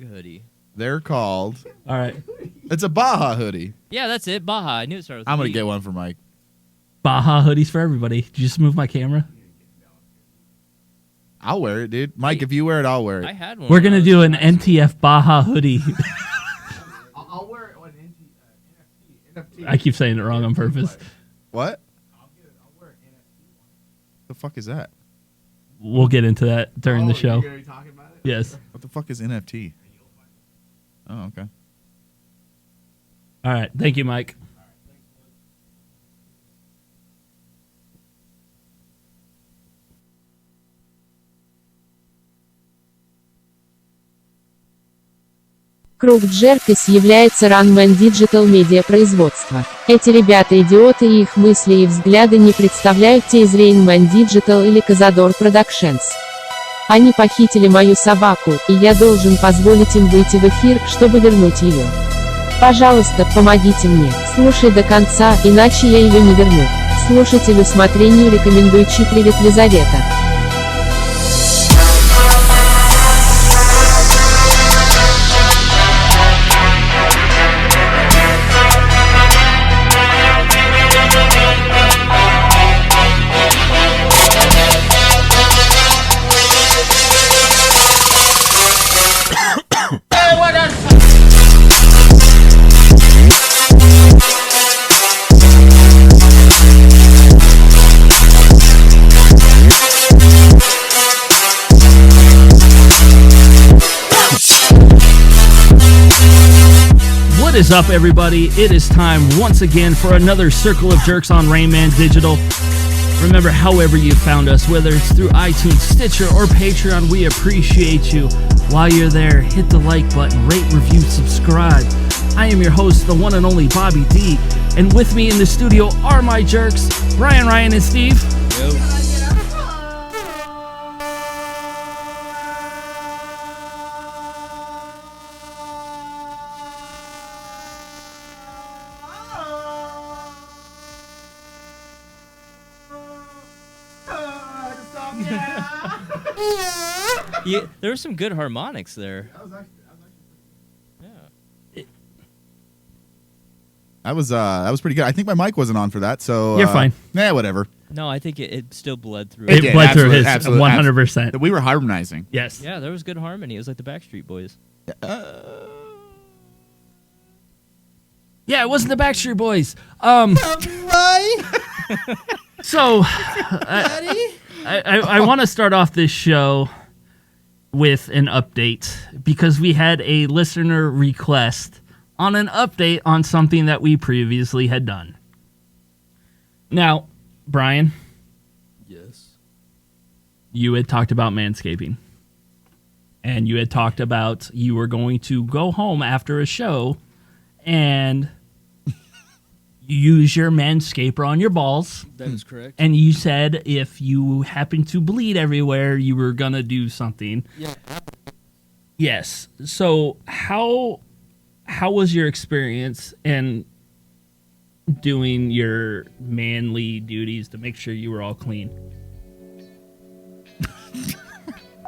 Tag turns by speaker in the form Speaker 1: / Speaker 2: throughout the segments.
Speaker 1: hoodie.
Speaker 2: They're called.
Speaker 3: All right.
Speaker 2: It's a Baja hoodie.
Speaker 1: Yeah, that's it. Baja. I knew it started with
Speaker 2: I'm
Speaker 1: B.
Speaker 2: gonna get one for Mike.
Speaker 3: Baja hoodies for everybody. Did you just move my camera?
Speaker 2: I'll wear it, dude. Mike, if you wear it, I'll wear it.
Speaker 1: I had one.
Speaker 3: We're gonna do an NTF Baja hoodie.
Speaker 2: I'll wear it on NFT.
Speaker 3: I keep saying it wrong on purpose.
Speaker 2: What? I'll wear an NFT one. The fuck is that?
Speaker 3: We'll get into that during the show.
Speaker 2: You're talking about it?
Speaker 3: Yes.
Speaker 2: What the fuck is NFT? Oh, okay.
Speaker 3: All right. Thank you, Mike.
Speaker 4: Круг Джеркис является ранмен Digital Media производства. Эти ребята идиоты и их мысли и взгляды не представляют те из Rainman Digital или Cazador Productions. Они похитили мою собаку, и я должен позволить им выйти в эфир, чтобы вернуть ее. Пожалуйста, помогите мне. Слушай до конца, иначе я ее не верну. Слушателю усмотрению рекомендую Привет, Лизавета.
Speaker 3: What is up, everybody? It is time once again for another Circle of Jerks on Rainman Digital. Remember, however you found us, whether it's through iTunes, Stitcher, or Patreon, we appreciate you. While you're there, hit the like button, rate, review, subscribe. I am your host, the one and only Bobby D, and with me in the studio are my jerks, Brian, Ryan, and Steve.
Speaker 1: Yo. Yeah, there were some good harmonics there.
Speaker 2: That was pretty good. I think my mic wasn't on for that, so
Speaker 3: You're fine.
Speaker 2: Nah, whatever.
Speaker 1: No, I think it still bled through.
Speaker 3: It
Speaker 2: did,
Speaker 3: bled through
Speaker 2: absolutely,
Speaker 3: his
Speaker 2: absolutely,
Speaker 3: 100%.
Speaker 2: We were harmonizing.
Speaker 3: Yes.
Speaker 1: Yeah, there was good harmony. It was like the Backstreet Boys.
Speaker 3: Yeah, it wasn't the Backstreet Boys. So, I want to start off this show with an update because we had a listener request on an update on something that we previously had done. Now, Brian.
Speaker 1: Yes.
Speaker 3: You had talked about manscaping. And you had talked about you were going to go home after a show and use your manscaper on your balls.
Speaker 1: That is correct.
Speaker 3: And you said if you happen to bleed everywhere, you were going to do something.
Speaker 1: Yeah.
Speaker 3: Yes. So how was your experience in doing your manly duties to make sure you were all clean?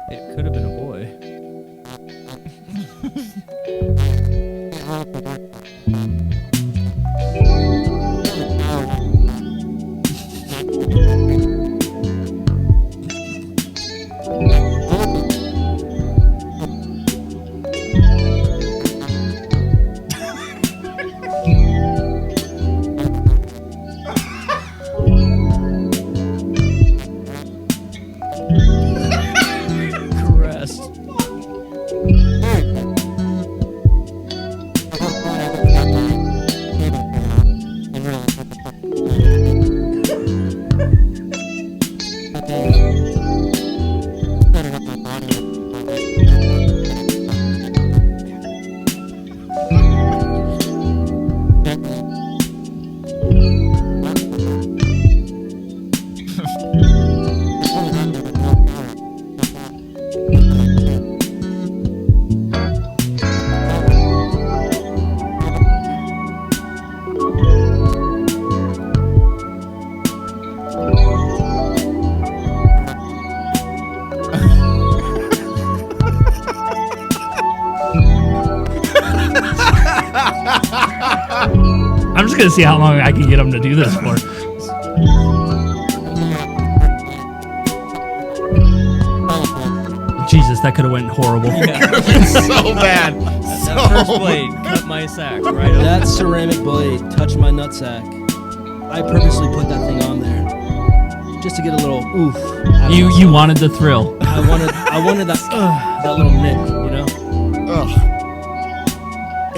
Speaker 1: It could have been a boy.
Speaker 3: I'm just gonna see how long I can get him to do this for. Jesus, that could have went horrible.
Speaker 2: So bad.
Speaker 1: That first blade cut my sack right up.
Speaker 5: That ceramic blade touched my nutsack. I purposely put that thing on there just to get a little oof.
Speaker 3: You wanted the thrill.
Speaker 5: I wanted that little nick, you know.
Speaker 2: Ugh.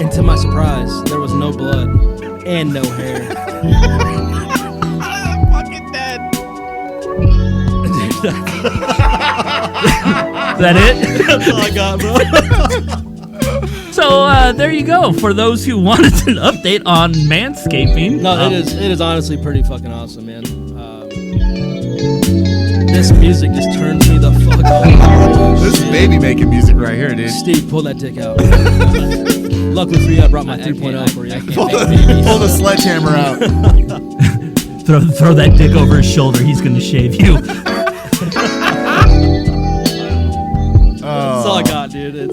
Speaker 5: And to my surprise, there was no blood and no hair.
Speaker 2: I'm fucking dead.
Speaker 3: Is that it?
Speaker 5: That's all I got, bro.
Speaker 3: So there you go. For those who wanted an update on manscaping.
Speaker 5: No, it is honestly pretty fucking awesome, man. This music just turns me the fuck on.
Speaker 2: This is baby making music right here, dude.
Speaker 5: Steve, pull that dick out. Luckily for you, I brought my 3.0 for you.
Speaker 2: Pull the sledgehammer out.
Speaker 3: Throw that dick over his shoulder. He's gonna shave you.
Speaker 5: That's all I got, dude.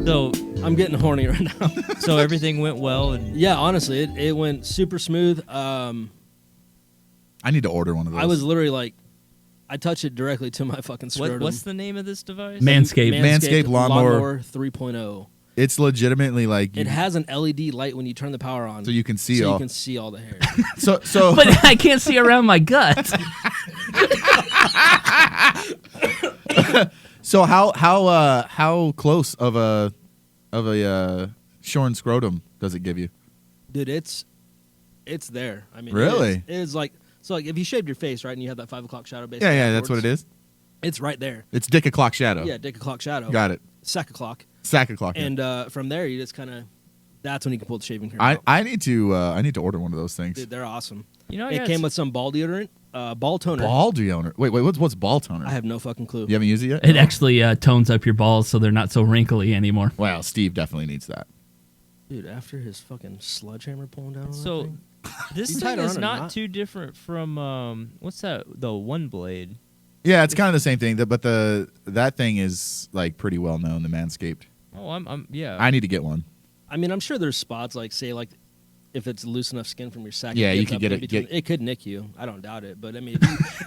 Speaker 1: So
Speaker 5: I'm getting horny right now.
Speaker 1: so everything went well, and
Speaker 5: Yeah, honestly, it went super smooth.
Speaker 2: I need to order one of those.
Speaker 5: I was literally like, I touched it directly to my fucking scrotum.
Speaker 1: what's the name of this device?
Speaker 3: Manscaped.
Speaker 2: Manscaped lawnmower
Speaker 5: 3.0.
Speaker 2: It's legitimately like
Speaker 5: It has an LED light when you turn the power on,
Speaker 2: so you can see
Speaker 5: so
Speaker 2: all.
Speaker 5: you can see all the hair.
Speaker 2: So
Speaker 3: But I can't see around my gut.
Speaker 2: so how close of a shorn scrotum does it give you?
Speaker 5: Dude, it's there. I mean,
Speaker 2: Really?
Speaker 5: it is like so. Like if you shaved your face, right, and you have that 5 o'clock shadow base.
Speaker 2: Yeah, that's what it is.
Speaker 5: It's right there.
Speaker 2: It's dick o'clock shadow.
Speaker 5: Yeah, dick o'clock shadow.
Speaker 2: Got it.
Speaker 5: Sack o'clock.
Speaker 2: Sack o'clock.
Speaker 5: And from there, you just kind of. That's when you can pull the shaving cream
Speaker 2: I
Speaker 5: out.
Speaker 2: need to order one of those things.
Speaker 5: Dude, they're awesome.
Speaker 1: You know,
Speaker 5: It came with some ball deodorant, ball toner.
Speaker 2: Ball deodorant. Wait, what's ball toner?
Speaker 5: I have no fucking clue.
Speaker 2: You haven't used it yet?
Speaker 3: It actually tones up your balls so they're not so wrinkly anymore.
Speaker 2: Well, Steve definitely needs that.
Speaker 5: Dude, after his fucking sledgehammer pulling down on that
Speaker 1: So
Speaker 5: thing?
Speaker 1: this
Speaker 5: You
Speaker 1: thing
Speaker 5: tied it
Speaker 1: is
Speaker 5: around a
Speaker 1: not
Speaker 5: knot?
Speaker 1: too different from what's that? The one blade.
Speaker 2: Yeah, it's kind of the same thing, but that thing is like pretty well known, the Manscaped.
Speaker 1: Oh, I'm yeah.
Speaker 2: I need to get one.
Speaker 5: I mean, I'm sure there's spots like, say, like if it's loose enough skin from your sack.
Speaker 2: Yeah,
Speaker 5: it
Speaker 2: you
Speaker 5: gets
Speaker 2: could
Speaker 5: up
Speaker 2: get
Speaker 5: in
Speaker 2: it-
Speaker 5: between.
Speaker 2: get-
Speaker 5: It could nick you. I don't doubt it, but I mean,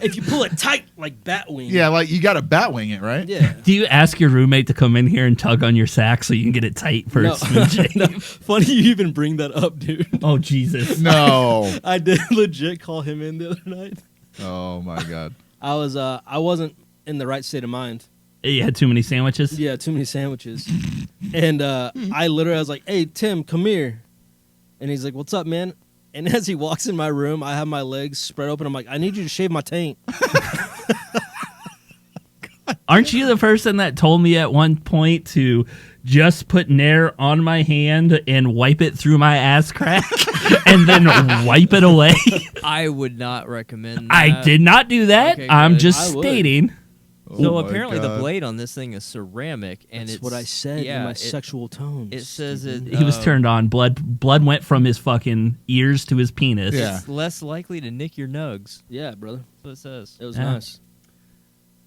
Speaker 5: if you pull it tight like bat wing.
Speaker 2: Yeah, like you got to bat wing it, right?
Speaker 5: Yeah.
Speaker 3: Do you ask your roommate to come in here and tug on your sack so you can get it tight for
Speaker 5: No.
Speaker 3: a smooth shave?
Speaker 5: No, funny you even bring that up, dude.
Speaker 3: Oh, Jesus.
Speaker 2: No.
Speaker 5: I did legit call him in the other night.
Speaker 2: Oh my god.
Speaker 5: I wasn't in the right state of mind.
Speaker 3: You had too many sandwiches?
Speaker 5: Yeah, too many sandwiches. And I was like, "Hey, Tim, come here." And he's like, "What's up, man?" And as he walks in my room, I have my legs spread open. I'm like, "I need you to shave my taint."
Speaker 3: Aren't you the person that told me at one point to just put Nair on my hand and wipe it through my ass crack and then wipe it away?
Speaker 1: I would not recommend that.
Speaker 3: I did not do that.
Speaker 1: Okay,
Speaker 3: I'm
Speaker 1: good.
Speaker 3: just
Speaker 5: I would.
Speaker 3: stating.
Speaker 1: So
Speaker 2: Oh my
Speaker 1: apparently the
Speaker 2: God.
Speaker 1: blade on this thing is ceramic, and
Speaker 5: That's
Speaker 1: it's
Speaker 5: what I said
Speaker 1: yeah,
Speaker 5: in my
Speaker 1: it-
Speaker 5: sexual tones.
Speaker 1: It says it.
Speaker 3: He was turned on. Blood went from his fucking ears to his penis.
Speaker 2: Yeah.
Speaker 1: It's less likely to nick your nugs.
Speaker 5: Yeah, brother.
Speaker 1: That's what it says.
Speaker 5: It was
Speaker 3: Yeah.
Speaker 5: nice.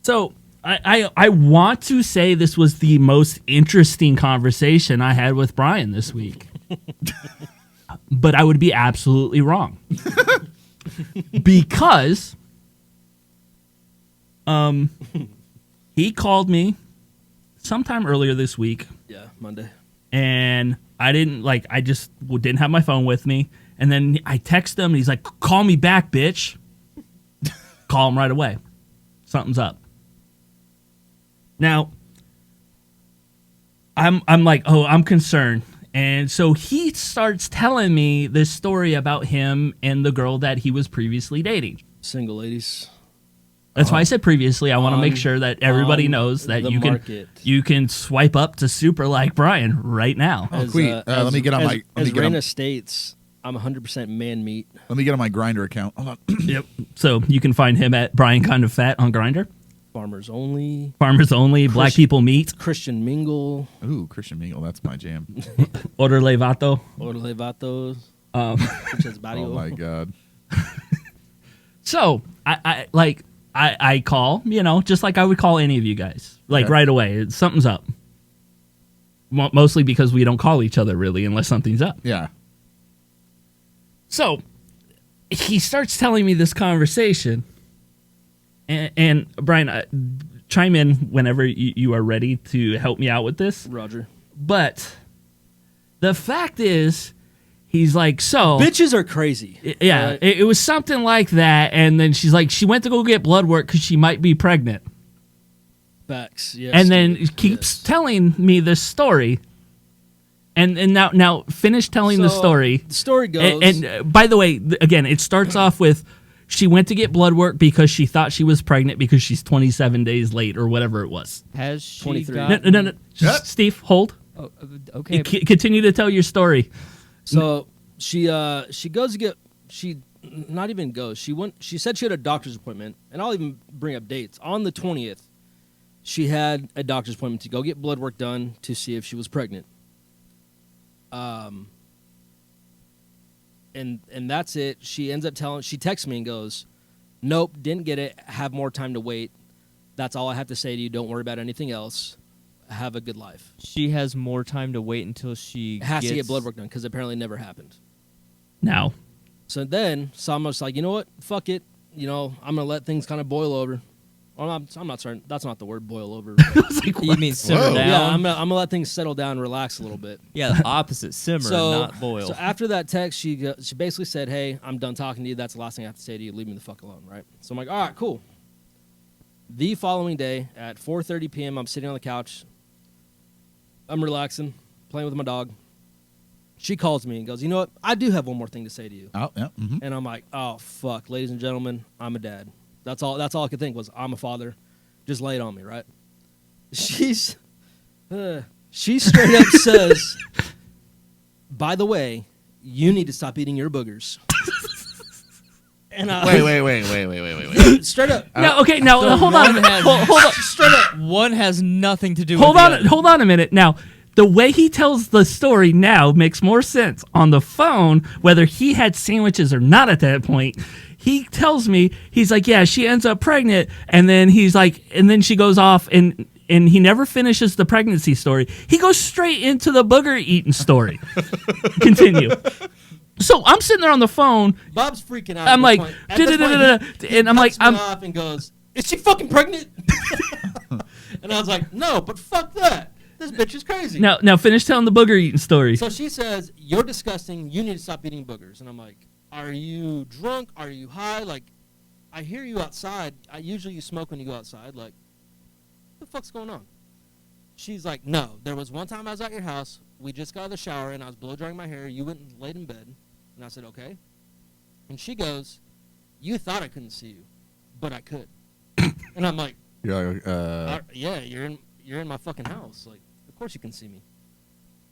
Speaker 3: So I want to say this was the most interesting conversation I had with Brian this week. But I would be absolutely wrong. Because he called me sometime earlier this week,
Speaker 5: Yeah, Monday.
Speaker 3: and I just didn't have my phone with me. And then I text him, and he's like, "Call me back, bitch." Call him right away. Something's up. Now, I'm like, oh, I'm concerned. And so he starts telling me this story about him and the girl that he was previously dating.
Speaker 5: Single ladies.
Speaker 3: That's why I said previously. I want to make
Speaker 5: On-
Speaker 3: sure that everybody
Speaker 5: on
Speaker 3: knows that
Speaker 5: the
Speaker 3: you
Speaker 5: market.
Speaker 3: can swipe up to super like Brian right now.
Speaker 2: Oh, sweet. Let me get on my- let
Speaker 5: As
Speaker 2: me get on-
Speaker 5: Raina states, I'm 100% man meat.
Speaker 2: Let me get on my Grinder account. Hold on.
Speaker 3: Yep. So you can find him at Brian Kind of Fat on Grinder.
Speaker 5: Farmers only.
Speaker 3: Farmers only. Black people meet.
Speaker 5: Christian mingle.
Speaker 2: Ooh, Christian Mingle, that's my jam.
Speaker 3: Order levato.
Speaker 5: Orle vatos. Which is barrio.
Speaker 2: Oh my god.
Speaker 3: So I call, just like I would call any of you guys, like
Speaker 2: Yeah.
Speaker 3: right away. Something's up. mostly because we don't call each other really unless something's up.
Speaker 2: Yeah.
Speaker 3: So he starts telling me this conversation, and Brian, chime in whenever you are ready to help me out with this.
Speaker 5: Roger.
Speaker 3: But the fact is, he's like, so
Speaker 5: Bitches are crazy.
Speaker 3: yeah,
Speaker 5: right?
Speaker 3: it was something like that, and then she's like, she went to go get blood work because she might be pregnant.
Speaker 5: Facts. Yes.
Speaker 3: And then
Speaker 5: dude.
Speaker 3: keeps telling me this story. And now finish telling the
Speaker 5: So,
Speaker 3: story.
Speaker 5: The story goes.
Speaker 3: And by the way, again, it starts off with she went to get blood work because she thought she was pregnant because she's 27 days late or whatever it was.
Speaker 1: Has she
Speaker 5: 23.
Speaker 1: gotten...
Speaker 3: No. Steve, hold.
Speaker 1: Oh, okay.
Speaker 3: Continue to tell your story.
Speaker 5: So she goes to get not even goes. She said she had a doctor's appointment, and I'll even bring up dates. On the 20th, she had a doctor's appointment to go get blood work done to see if she was pregnant. And that's it. She ends up she texts me and goes, "Nope, didn't get it. Have more time to wait. That's all I have to say to you. Don't worry about anything else. Have a good life."
Speaker 1: She has more time to wait until she
Speaker 5: Has to
Speaker 1: gets...
Speaker 5: get blood work done because apparently it never happened.
Speaker 3: Now,
Speaker 5: So then I'm just like, you know what? Fuck it. I'm gonna let things kind of boil over. Well, I'm not certain. That's not the word, boil over.
Speaker 1: You mean simmer
Speaker 2: Whoa.
Speaker 1: down?
Speaker 5: Yeah, I'm gonna let things settle down and relax a little bit.
Speaker 1: Yeah, the opposite. Simmer, not boil.
Speaker 5: So after that text, she basically said, "Hey, I'm done talking to you. That's the last thing I have to say to you. Leave me the fuck alone." Right? So I'm like, "All right, cool." The following day at 4:30 p.m., I'm sitting on the couch. I'm relaxing, playing with my dog. She calls me and goes, "You know what? I do have one more thing to say to you."
Speaker 2: Oh, yeah. Mm-hmm.
Speaker 5: And I'm like, "Oh fuck, ladies and gentlemen, I'm a dad." That's all I could think was, I'm a father. Just lay it on me, right? She straight up says, "By the way, you need to stop eating your boogers." And
Speaker 2: Wait.
Speaker 5: straight up.
Speaker 3: no, okay, now
Speaker 1: So
Speaker 3: hold on.
Speaker 1: one has-
Speaker 3: Hold on.
Speaker 5: Straight up.
Speaker 1: One has nothing to do
Speaker 3: Hold
Speaker 1: with
Speaker 3: on,
Speaker 1: the other.
Speaker 3: hold on a minute. Now, the way he tells the story now makes more sense. On the phone, whether he had sandwiches or not at that point, he tells me, he's like, yeah, she ends up pregnant, and then he's like, and then she goes off, and he never finishes the pregnancy story. He goes straight into the booger eating story. Continue. So I'm sitting there on the phone.
Speaker 5: Bob's freaking out.
Speaker 3: I'm
Speaker 5: at
Speaker 3: like,
Speaker 5: this point. At this point,
Speaker 3: da-da-da-da-da, and I'm like,
Speaker 5: cuts me off and goes, "Is she fucking pregnant?" And I was like, "No, but fuck that. This bitch is crazy."
Speaker 3: now finish telling the booger eating story.
Speaker 5: So she says, "You're disgusting. You need to stop eating boogers." And I'm like, "Are you drunk? Are you high? Like, I hear you outside. Usually you smoke when you go outside. Like, what the fuck's going on?" She's like, "No, there was one time I was at your house. We just got out of the shower, and I was blow drying my hair. You went and laid in bed." And I said, "Okay." And she goes, "You thought I couldn't see you, but I could." And I'm like,
Speaker 2: You're like,
Speaker 5: "Yeah, you're in my fucking house. Like, of course you can see me."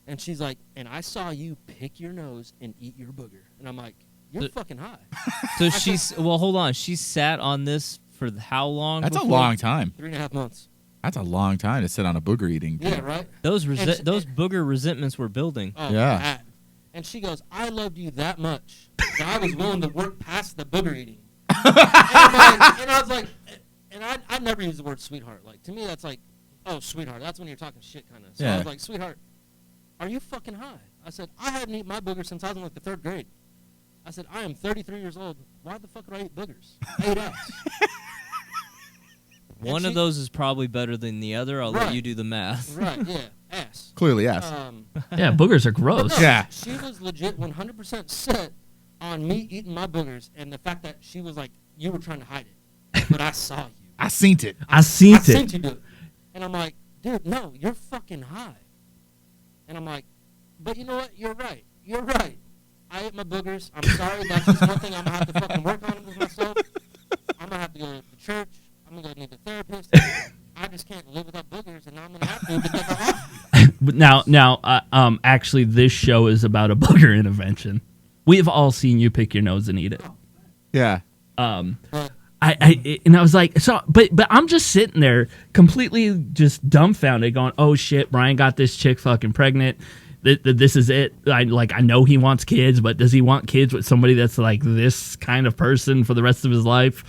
Speaker 5: And she's like, "And I saw you pick your nose and eat your booger." And I'm like, "You're fucking high."
Speaker 1: So she's... Well, hold on. She sat on this for how long?
Speaker 2: that's a
Speaker 1: before?
Speaker 2: long time.
Speaker 5: 3.5 months.
Speaker 2: That's a long time to sit on a booger eating.
Speaker 5: Yeah, right?
Speaker 1: Those
Speaker 5: And-
Speaker 1: those booger resentments were building.
Speaker 5: Oh,
Speaker 2: Yeah.
Speaker 5: bad. And she goes, "I loved you that much that I was willing to work past the booger eating." And I was like, and I never use the word sweetheart. Like, to me, that's like, oh, sweetheart. That's when you're talking shit, kind of. So I
Speaker 2: Yeah.
Speaker 5: was like, "Sweetheart, are you fucking high?" I said, "I hadn't eaten my booger since I was in like the 3rd grade." I said, "I am 33 years old. Why the fuck would I eat boogers? I ate ass."
Speaker 1: One of those is probably better than the other. I'll let
Speaker 5: Right.
Speaker 1: you do the math.
Speaker 5: Right, yeah, ass.
Speaker 2: Clearly, yes.
Speaker 3: Yeah, boogers are
Speaker 5: But
Speaker 3: gross.
Speaker 5: no,
Speaker 2: Yeah.
Speaker 5: She was legit 100% set on me eating my boogers, and the fact that she was like, "You were trying to hide it, but I saw you.
Speaker 2: I seen it.
Speaker 3: I seen
Speaker 5: I seen
Speaker 3: it.
Speaker 5: you do it." And I'm like, "Dude, no, you're fucking high." And I'm like, "But you know what? You're right. You're right. I ate my boogers. I'm sorry. That's just one thing I'm gonna have to fucking work on with myself. I'm gonna have to go to church. I'm gonna go need a therapist. I just can't live without boogers, and now I'm gonna have to because I have to."
Speaker 3: But now, actually, this show is about a booger intervention. We have all seen you pick your nose and eat it.
Speaker 2: Yeah.
Speaker 5: But
Speaker 3: I was like, so, but I'm just sitting there completely just dumbfounded, going, "Oh shit, Brian got this chick fucking pregnant." this is it. I know he wants kids, but does he want kids with somebody that's like this kind of person for the rest of his life?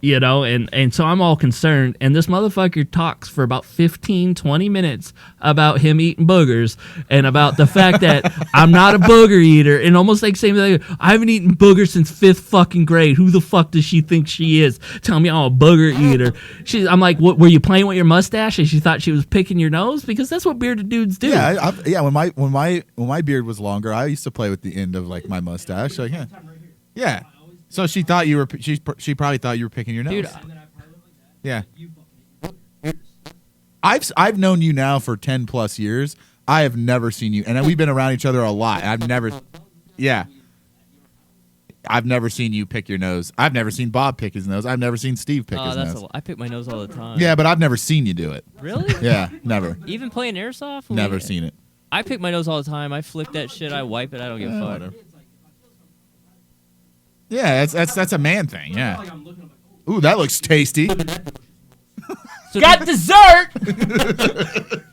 Speaker 3: You know, and so I'm all concerned. And this motherfucker talks for about 15, 20 minutes about him eating boogers and about the fact that I'm not a booger eater, and almost like saying, I haven't eaten boogers since 5th fucking grade. Who the fuck does she think she is? Tell me I'm a booger eater. I'm like, what, were you playing with your mustache and she thought she was picking your nose? Because that's what bearded dudes do.
Speaker 2: Yeah, when my beard was longer, I used to play with the end of like my mustache. Like, yeah. So she thought you were. She probably thought you were picking your nose.
Speaker 1: Dude,
Speaker 2: yeah. I've known you now for 10 plus years. I have never seen you, and we've been around each other a lot. I've never seen you pick your nose. I've never seen Bob pick his nose. I've never seen Steve pick his nose.
Speaker 1: I pick my nose all the time.
Speaker 2: Yeah, but I've never seen you do it.
Speaker 1: Really?
Speaker 2: Yeah, never.
Speaker 1: Even playing airsoft?
Speaker 2: Never seen it.
Speaker 1: I pick my nose all the time. I flick that shit. I wipe it. I don't give a fuck.
Speaker 2: Yeah, that's a man thing. Yeah. Ooh, that looks tasty.
Speaker 3: So got dessert.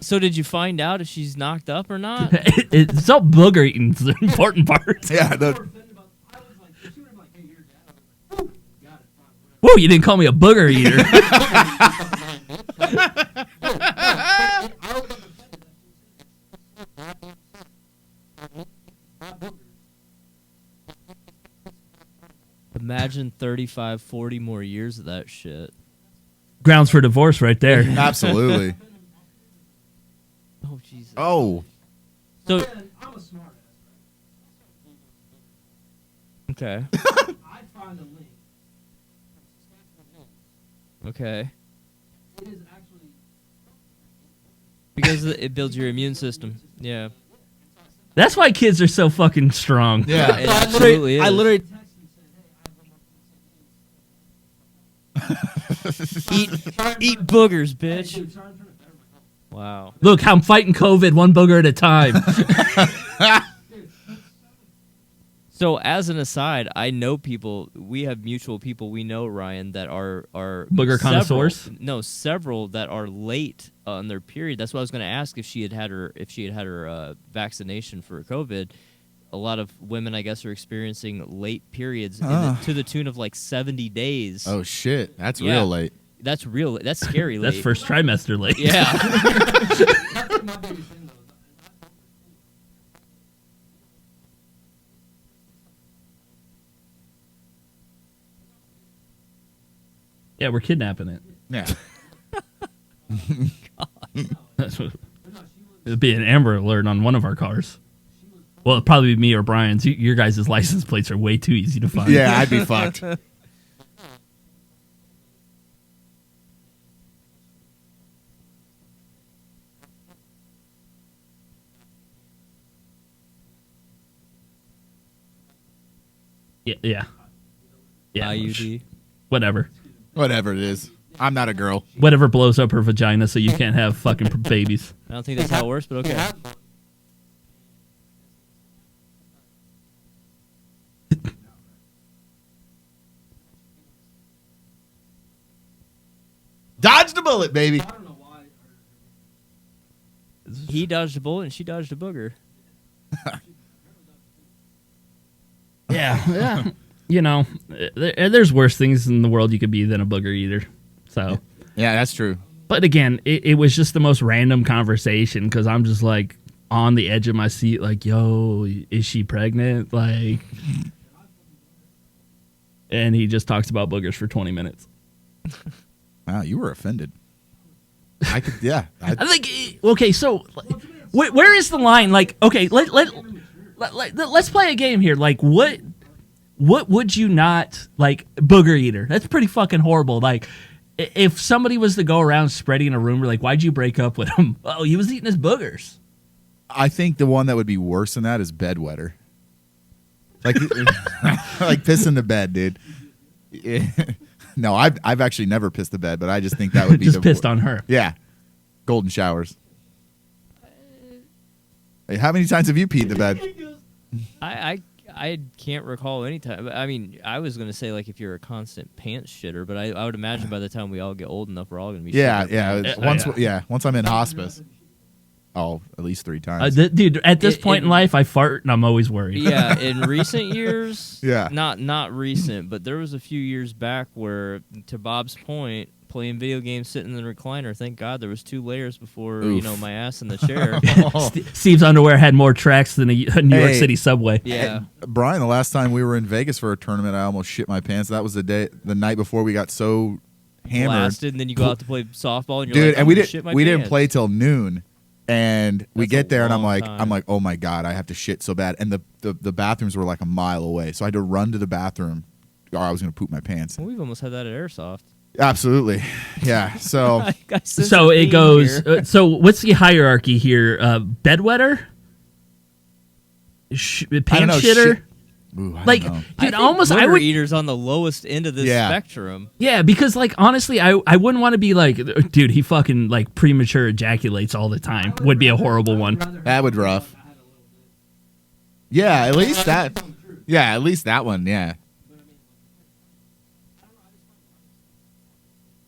Speaker 1: So did you find out if she's knocked up or not?
Speaker 3: It's all booger eating's the important part.
Speaker 2: Yeah.
Speaker 3: Whoa, you didn't call me a booger eater.
Speaker 1: Imagine 35, 40 more years of that shit.
Speaker 3: Grounds for divorce right there.
Speaker 2: Absolutely.
Speaker 1: Oh, Jesus.
Speaker 2: Oh.
Speaker 1: So,
Speaker 5: I'm a smart ass.
Speaker 1: okay.
Speaker 5: I find a link.
Speaker 1: Okay.
Speaker 5: It is actually.
Speaker 1: Because it builds your immune system. Yeah.
Speaker 3: That's why kids are so fucking strong.
Speaker 2: Yeah.
Speaker 1: It absolutely is.
Speaker 5: I literally texted and said, hey,
Speaker 1: Eat boogers, bitch. Wow.
Speaker 3: Look, I'm fighting COVID one booger at a time.
Speaker 1: So as an aside, I know people. We have mutual people we know, Ryan, that are
Speaker 3: Booger connoisseurs?
Speaker 1: Several that are late on their period. That's what I was going to ask if she had her vaccination for COVID. A lot of women, I guess, are experiencing late periods to the tune of like 70 days.
Speaker 2: Oh shit, that's
Speaker 1: Yeah.
Speaker 2: real late.
Speaker 1: That's real. That's scary late.
Speaker 3: That's first trimester late.
Speaker 1: Yeah.
Speaker 3: Yeah, we're kidnapping it.
Speaker 2: Yeah.
Speaker 3: That's what, it'd be an Amber Alert on one of our cars. Well, it'd probably be me or Brian's. Your guys' license plates are way too easy to find.
Speaker 2: Yeah, I'd be fucked.
Speaker 3: Yeah.
Speaker 1: IUD.
Speaker 3: Whatever.
Speaker 2: Whatever it is. I'm not a girl.
Speaker 3: Whatever blows up her vagina so you can't have fucking babies.
Speaker 1: I don't think that's how it works, but okay.
Speaker 2: Dodge the bullet, baby.
Speaker 5: I don't know why.
Speaker 1: He dodged a bullet and she dodged a booger.
Speaker 3: Yeah. You know, there's worse things in the world you could be than a booger eater. So,
Speaker 2: Yeah, that's true.
Speaker 3: but again, it was just the most random conversation because I'm just like on the edge of my seat, like, yo, is she pregnant? Like, and he just talks about boogers for 20 minutes.
Speaker 2: Wow, you were offended. I could, yeah.
Speaker 3: I think, okay, so where is the line? Like, okay, let's play a game here. Like, what would you not, like, booger eater? That's pretty fucking horrible. Like, if somebody was to go around spreading a rumor, like, why'd you break up with him? Oh, he was eating his boogers.
Speaker 2: I think the one that would be worse than that is bedwetter. Like, like pissing the bed, dude. Yeah. No, I've actually never pissed the bed, but I just think that would be
Speaker 3: Just pissed on her.
Speaker 2: Yeah, golden showers. Hey, how many times have you peed the bed?
Speaker 1: I can't recall any time. I mean, I was gonna say like if you're a constant pants shitter, but I would imagine by the time we all get old enough, we're all gonna be.
Speaker 2: Yeah,
Speaker 1: shitting
Speaker 2: yeah.
Speaker 1: our pants.
Speaker 2: Once I'm in hospice. Oh, at least 3 times.
Speaker 3: Dude, at this point in life, I fart and I'm always worried.
Speaker 1: Yeah, in recent years,
Speaker 2: Yeah.
Speaker 1: not recent, but there was a few years back where, to Bob's point, playing video games, sitting in the recliner. Thank God there was 2 layers before my ass in the chair.
Speaker 3: Steve's underwear had more tracks than a New York City subway.
Speaker 1: Yeah,
Speaker 2: Brian, the last time we were in Vegas for a tournament, I almost shit my pants. That was the night before we got so hammered,
Speaker 1: blasted, and then you go out to play softball, and you're
Speaker 2: dude.
Speaker 1: like,
Speaker 2: And we didn't
Speaker 1: pants.
Speaker 2: play till noon, and we
Speaker 1: That's
Speaker 2: get
Speaker 1: a
Speaker 2: there, and I'm
Speaker 1: long
Speaker 2: like,
Speaker 1: time.
Speaker 2: oh my God, I have to shit so bad, and the bathrooms were like a mile away, so I had to run to the bathroom, or I was gonna poop my pants.
Speaker 1: Well, we've almost had that at Airsoft.
Speaker 2: Absolutely, yeah. So
Speaker 3: So it goes. So what's the hierarchy here? Bedwetter, pants shitter.
Speaker 2: Ooh, I
Speaker 3: Like,
Speaker 2: don't know.
Speaker 3: dude, almost I
Speaker 1: Booger
Speaker 3: would.
Speaker 1: eaters on the lowest end of this spectrum.
Speaker 3: Yeah, because like honestly, I wouldn't want to be like, dude, he fucking like premature ejaculates all the time. Would be a horrible one.
Speaker 2: That would rough. Yeah, at least that. Yeah, at least that one. Yeah.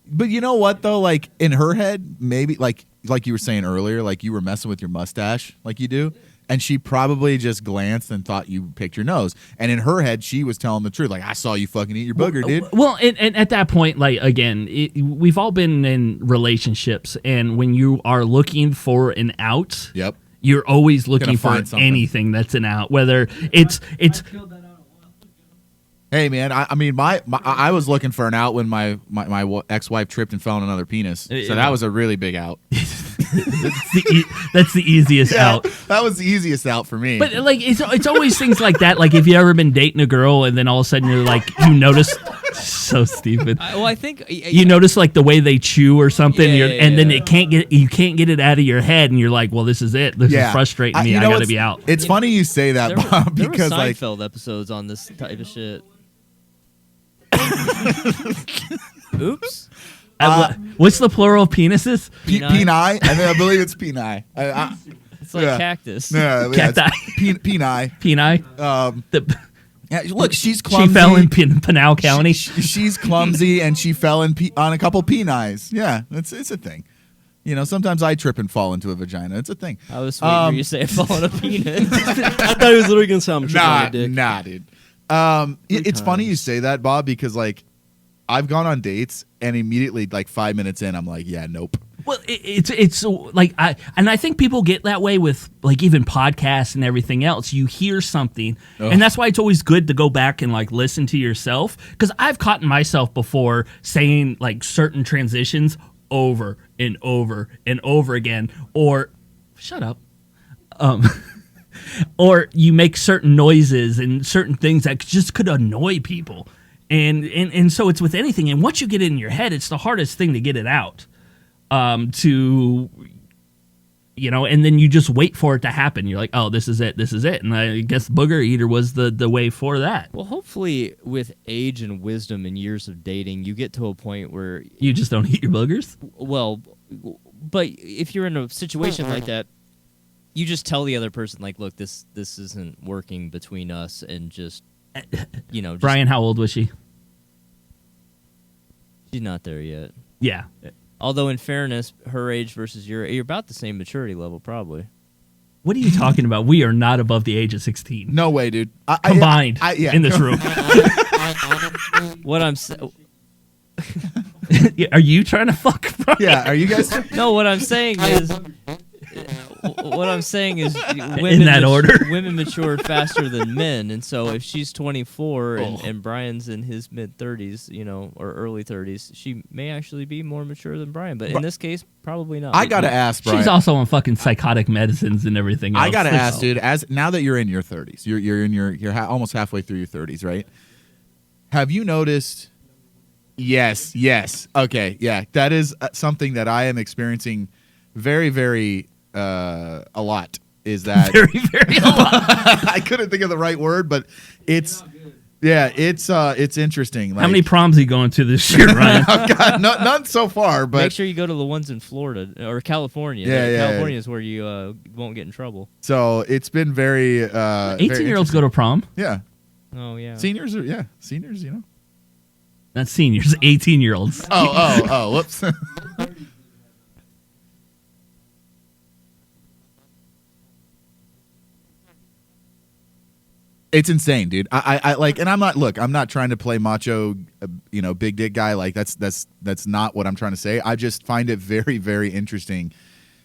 Speaker 2: But you know what though? Like in her head, maybe like you were saying earlier, like you were messing with your mustache, like you do, and she probably just glanced and thought you picked your nose. And in her head, she was telling the truth. Like I saw you fucking eat your booger, dude.
Speaker 3: Well, and at that point, like again, we've all been in relationships, and when you are looking for an out,
Speaker 2: Yep.
Speaker 3: you're always looking
Speaker 2: Gonna
Speaker 3: for
Speaker 2: find something.
Speaker 3: anything that's an out. Whether it's
Speaker 2: Hey man, I mean, I was looking for an out when my ex-wife tripped and fell on another penis. So that was a really big out.
Speaker 3: that's the easiest out.
Speaker 2: That was the easiest out for me.
Speaker 3: But like it's always things like that. Like if you ever been dating a girl and then all of a sudden you're like you notice so stupid.
Speaker 1: I think
Speaker 3: You notice like the way they chew or something,
Speaker 1: Yeah,
Speaker 3: and then
Speaker 1: yeah.
Speaker 3: you can't get it out of your head, and you're like, well, this is it. This is frustrating me.
Speaker 2: You
Speaker 3: I
Speaker 2: know,
Speaker 3: gotta be out.
Speaker 2: It's funny you say that,
Speaker 1: there
Speaker 2: Bob,
Speaker 1: were
Speaker 2: because like
Speaker 1: Seinfeld episodes on this type of shit. Oops.
Speaker 3: What's the plural of penises?
Speaker 2: Peni, and then I believe it's peni.
Speaker 1: It's like
Speaker 2: Yeah.
Speaker 1: cactus.
Speaker 2: Yeah,
Speaker 3: Cacti.
Speaker 2: peni.
Speaker 3: Peni.
Speaker 2: Yeah, look, she's
Speaker 3: She
Speaker 2: clumsy.
Speaker 3: fell in Pinal County.
Speaker 2: She's clumsy, and she fell on a couple penis. Yeah, it's a thing. You know, sometimes I trip and fall into a vagina. It's a thing.
Speaker 1: I was waiting for you to say fall on a penis.
Speaker 5: I thought he was literally gonna say I'm tripping on a dick.
Speaker 2: Nah, dude. It's funny you say that, Bob, because like I've gone on dates and immediately like 5 minutes in, I'm like, yeah, nope.
Speaker 3: Well, it's like I think people get that way with like even podcasts and everything else. You hear something, and that's why it's always good to go back and like listen to yourself. Because I've caught myself before saying like certain transitions over and over and over again, or shut up. Or you make certain noises and certain things that just could annoy people. And so it's with anything. And once you get it in your head, it's the hardest thing to get it out. And then you just wait for it to happen. You're like, oh, this is it. And I guess Booger Eater was the way for that.
Speaker 1: Well, hopefully, with age and wisdom and years of dating, you get to a point where
Speaker 3: You just don't eat your boogers?
Speaker 1: well, but if you're in a situation like that, you just tell the other person, like, look, this isn't working between us, and just
Speaker 3: Brian, how old was she?
Speaker 1: she's not there yet.
Speaker 3: Yeah.
Speaker 1: Although, in fairness, her age versus you're about the same maturity level, probably.
Speaker 3: What are you talking about? We are not above the age of 16.
Speaker 2: No way, dude.
Speaker 3: Combined
Speaker 2: yeah.
Speaker 3: in this room.
Speaker 1: What I'm saying.
Speaker 3: Are you trying to fuck Brian?
Speaker 2: Yeah, are you guys?
Speaker 1: No, what I'm saying is women
Speaker 3: In that order?
Speaker 1: women mature faster than men, and so if she's 24 and Brian's in his mid 30s, or early 30s, she may actually be more mature than Brian. But in this case, probably not.
Speaker 2: I gotta ask, Brian.
Speaker 3: She's also on fucking psychotic medicines and everything else.
Speaker 2: I gotta ask, dude. Now that you're in your 30s, you're almost halfway through your 30s, right? Have you noticed? Yes. Okay, yeah. That is something that I am experiencing very, very a lot. Is that
Speaker 3: very, very a lot.
Speaker 2: I couldn't think of the right word, but it's interesting.
Speaker 3: How many proms are you going to this year, Ryan?
Speaker 2: Oh, God, none so far, but
Speaker 1: make sure you go to the ones in Florida or California.
Speaker 2: Yeah.
Speaker 1: California is where you won't get in trouble.
Speaker 2: So it's been very
Speaker 3: 18-year-olds go to prom.
Speaker 2: Yeah.
Speaker 1: Oh yeah.
Speaker 2: Seniors, you know.
Speaker 3: Not seniors, 18-year-olds.
Speaker 2: Oh, whoops. It's insane, dude. I like, and I'm not trying to play macho, big dick guy. Like that's not what I'm trying to say. I just find it very, very interesting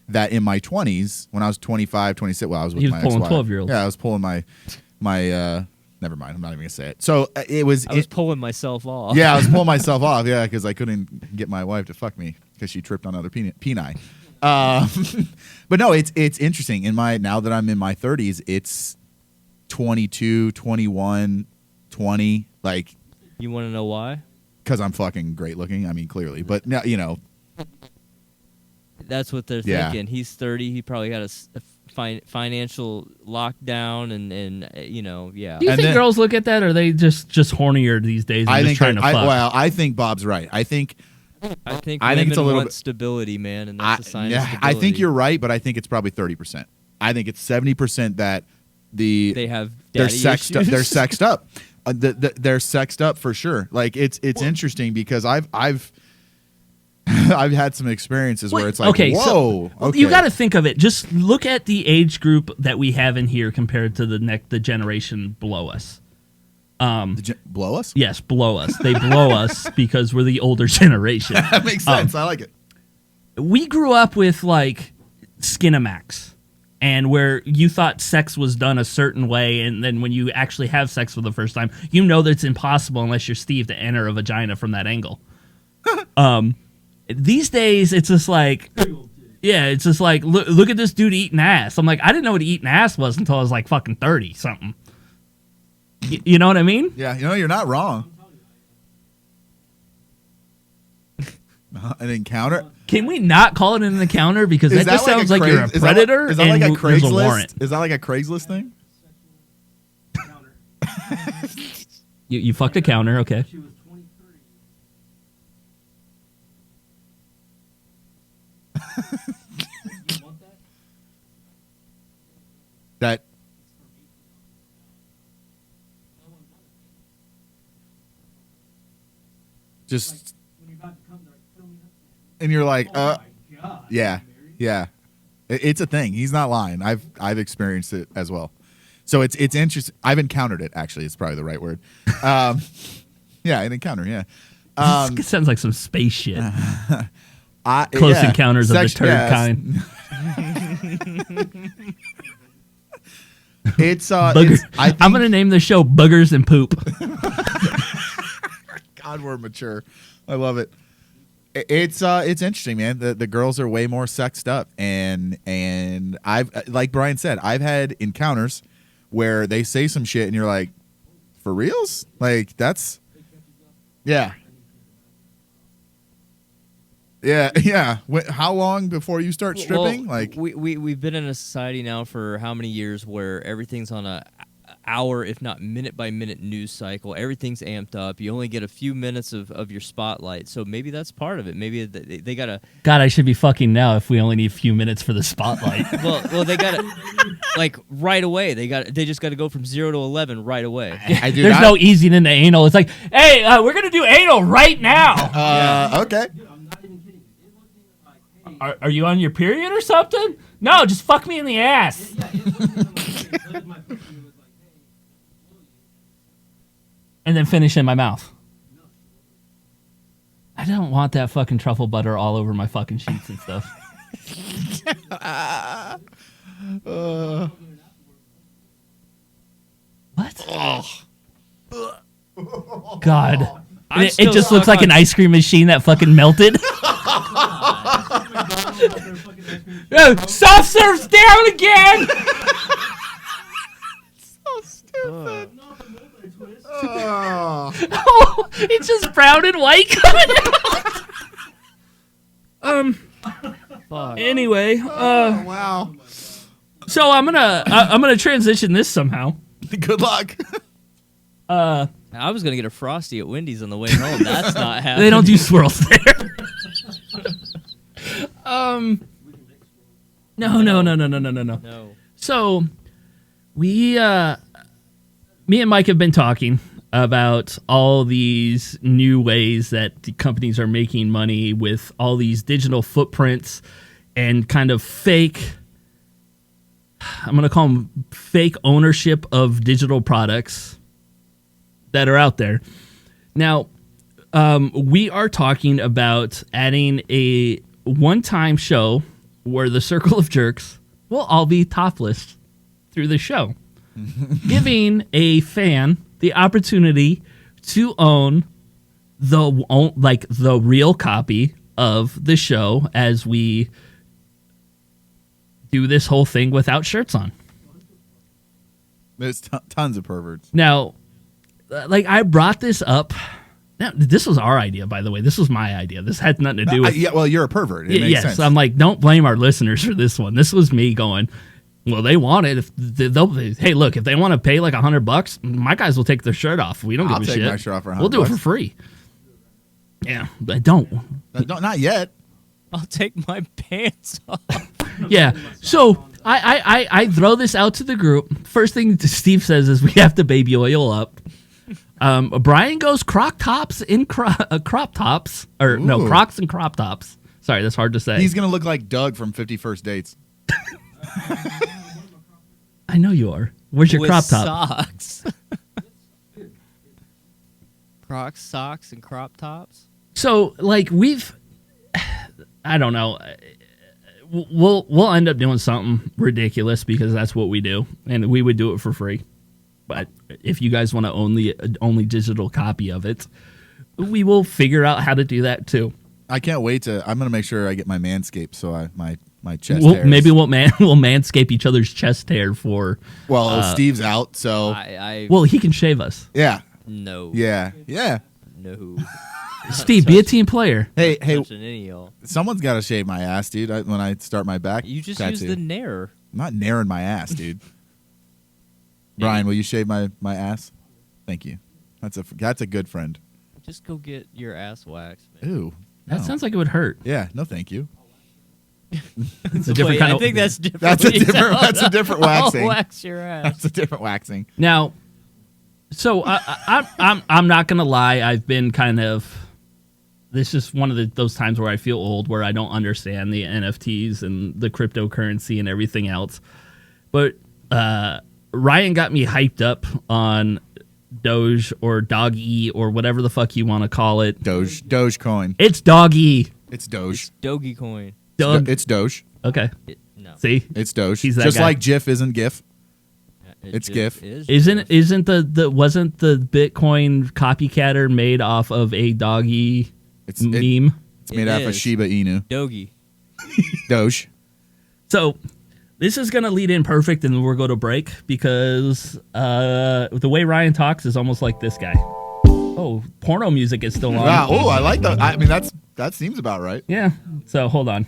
Speaker 2: that in my 20s, when I was 25, 26, well, I was with my
Speaker 3: pulling
Speaker 2: ex-wife.
Speaker 3: 12-year-olds.
Speaker 2: Yeah, I was pulling my never mind. I'm not even gonna say it. So I was
Speaker 1: pulling myself off.
Speaker 2: Yeah, I was pulling myself off. Yeah, because I couldn't get my wife to fuck me because she tripped on other peni. But no, it's interesting. Now that I'm in my 30s, it's 22, 21, 20. Like,
Speaker 1: you want to know why?
Speaker 2: Because I'm fucking great looking. I mean, clearly, but now
Speaker 1: that's what they're thinking. He's 30. He probably got a financial lockdown, and yeah.
Speaker 3: Do you think girls look at that, or are they just hornier these days? And just trying to fuck?
Speaker 2: I think Bob's right. I think
Speaker 1: it's a little bit stability, man, and that's a sign of stability.
Speaker 2: I think you're right, but I think it's probably 30%. I think it's 70% that
Speaker 1: they have they're
Speaker 2: sexed up. They're sexed up. They're sexed up for sure. Like it's interesting because I've had some experiences where it's like, whoa.
Speaker 3: So you got to think of it. Just look at the age group that we have in here compared to the generation below us.
Speaker 2: Blow us?
Speaker 3: Yes, blow us. They blow us because we're the older generation.
Speaker 2: That makes sense. I like it.
Speaker 3: We grew up with like Skinamax, and where you thought sex was done a certain way, and then when you actually have sex for the first time, you know that it's impossible unless you're Steve to enter a vagina from that angle. These days, it's just like, look at this dude eating ass. I'm like, I didn't know what eating ass was until I was like fucking 30 something. You know what I mean?
Speaker 2: Yeah, you're not wrong. An encounter?
Speaker 3: Can we not call it an encounter? Because that just sounds like you're a predator.
Speaker 2: Is that like a
Speaker 3: There's a warrant.
Speaker 2: Is that like a Craigslist thing?
Speaker 3: You fucked a counter, okay.
Speaker 2: That just and you're like, yeah. It's a thing. He's not lying. I've experienced it as well. So it's interesting. I've encountered it. Actually, it's probably the right word. Yeah, an encounter. Yeah.
Speaker 3: This sounds like some space shit.
Speaker 2: Close
Speaker 3: encounters of the turd kind. I'm going to name the show Boogers and Poop.
Speaker 2: God, we're mature. I love it. It's interesting, man. The girls are way more sexed up, and I've, like Brian said, I've had encounters where they say some shit, and you're like, for reals? Like that's, yeah. Yeah. How long before you start stripping?
Speaker 1: Well, like we've been in a society now for how many years where everything's on a hour, if not minute by minute news cycle. Everything's amped up. You only get a few minutes of your spotlight. So maybe that's part of it. Maybe they gotta.
Speaker 3: God, I should be fucking now if we only need a few minutes for the spotlight.
Speaker 1: well, they gotta like right away. They just gotta go from 0 to 11 right away.
Speaker 3: There's no easing into anal. It's like, hey, we're gonna do anal right now.
Speaker 2: Okay.
Speaker 3: Are you on your period or something? No, just fuck me in the ass. And then finish in my mouth. I don't want that fucking truffle butter all over my fucking sheets and stuff. What? God. It just looks like an ice cream machine that fucking melted. Soft serve's down again!
Speaker 2: So stupid.
Speaker 3: Oh, it's just brown and white coming out. Anyway,
Speaker 2: wow.
Speaker 3: So I'm gonna transition this somehow.
Speaker 2: Good luck.
Speaker 1: I was gonna get a Frosty at Wendy's on the way home. That's not happening.
Speaker 3: They don't do swirls there. No. So me and Mike have been talking about all these new ways that the companies are making money with all these digital footprints and kind of fake I'm going to call them fake ownership of digital products that are out there. Now, we are talking about adding a one-time show where the Circle of Jerks will all be topless through the show, giving a fan the opportunity to own the real copy of the show as we do this whole thing without shirts on.
Speaker 2: There's tons of perverts.
Speaker 3: Now, I brought this up. Now, this was our idea, by the way. This was my idea. This had nothing to do with...
Speaker 2: yeah, well, you're a pervert. It makes
Speaker 3: yes,
Speaker 2: sense.
Speaker 3: I'm like, don't blame our listeners for this one. This was me going, well, they want it. Hey, look, if they want to pay like $100, my guys will take their shirt off. We don't give a shit.
Speaker 2: I'll take my shirt off for $100.
Speaker 3: We'll do it for free. Yeah, but don't.
Speaker 2: Not yet.
Speaker 1: I'll take my pants off.
Speaker 3: Yeah, so I throw this out to the group. First thing Steve says is we have to baby oil up. Brian goes crop tops and crop tops. Or no,
Speaker 2: Ooh.
Speaker 3: Crocs and crop tops. Sorry, that's hard to say.
Speaker 2: He's going to look like Doug from 50 First Dates.
Speaker 3: I know you are. Where's your
Speaker 1: With
Speaker 3: crop top?
Speaker 1: Socks. Crocs, socks, and crop tops.
Speaker 3: So, I don't know. We'll end up doing something ridiculous because that's what we do, and we would do it for free. But if you guys want to own the only digital copy of it, we will figure out how to do that too.
Speaker 2: I can't wait to. I'm going to make sure I get my Manscaped so my chest hairs.
Speaker 3: Maybe we'll manscape each other's chest hair for.
Speaker 2: Well, Steve's out, so
Speaker 3: Well, he can shave us.
Speaker 2: yeah,
Speaker 1: No.
Speaker 2: yeah.
Speaker 1: No.
Speaker 3: Steve, be a team player.
Speaker 2: Hey,
Speaker 1: Touching any of y'all.
Speaker 2: someone's got to shave my ass, dude. When I start my back,
Speaker 1: You just
Speaker 2: tattoo.
Speaker 1: use the Nair.
Speaker 2: I'm not naring my ass, dude. Brian, will you shave my ass? Thank you. That's a good friend.
Speaker 1: Just go get your ass waxed, man.
Speaker 2: Ooh,
Speaker 3: That
Speaker 2: no.
Speaker 3: sounds like it would hurt.
Speaker 2: Yeah, no, thank you.
Speaker 3: It's a different
Speaker 1: Wait,
Speaker 3: kind
Speaker 1: I
Speaker 3: of.
Speaker 1: think that's different.
Speaker 2: That's a different
Speaker 1: I'll
Speaker 2: waxing.
Speaker 1: wax your ass.
Speaker 2: That's a different waxing.
Speaker 3: Now, so I'm not gonna lie. I've been kind of. This is one of those times where I feel old, where I don't understand the NFTs and the cryptocurrency and everything else. But Ryan got me hyped up on Doge or Doggy or whatever the fuck you want to call it.
Speaker 2: Dogecoin.
Speaker 3: It's Doggy.
Speaker 2: It's Doge.
Speaker 1: Dogecoin. Coin.
Speaker 2: It's Doge.
Speaker 3: Okay.
Speaker 1: No.
Speaker 3: See,
Speaker 2: It's Doge.
Speaker 3: He's that
Speaker 2: Just
Speaker 3: guy.
Speaker 2: like GIF isn't GIF. It's
Speaker 1: just
Speaker 2: GIF.
Speaker 3: isn't wasn't the Bitcoin copycatter made off of a doggy
Speaker 2: It's
Speaker 3: meme?
Speaker 2: It's made
Speaker 1: It
Speaker 2: out of
Speaker 1: is.
Speaker 2: Shiba Inu.
Speaker 1: Doge.
Speaker 2: Doge.
Speaker 3: So this is going to lead in perfect, and we'll go to break because the way Ryan talks is almost like this guy. Oh, porno music is still on.
Speaker 2: Wow. Oh, I like that. I mean, that seems about right.
Speaker 3: Yeah. So hold on.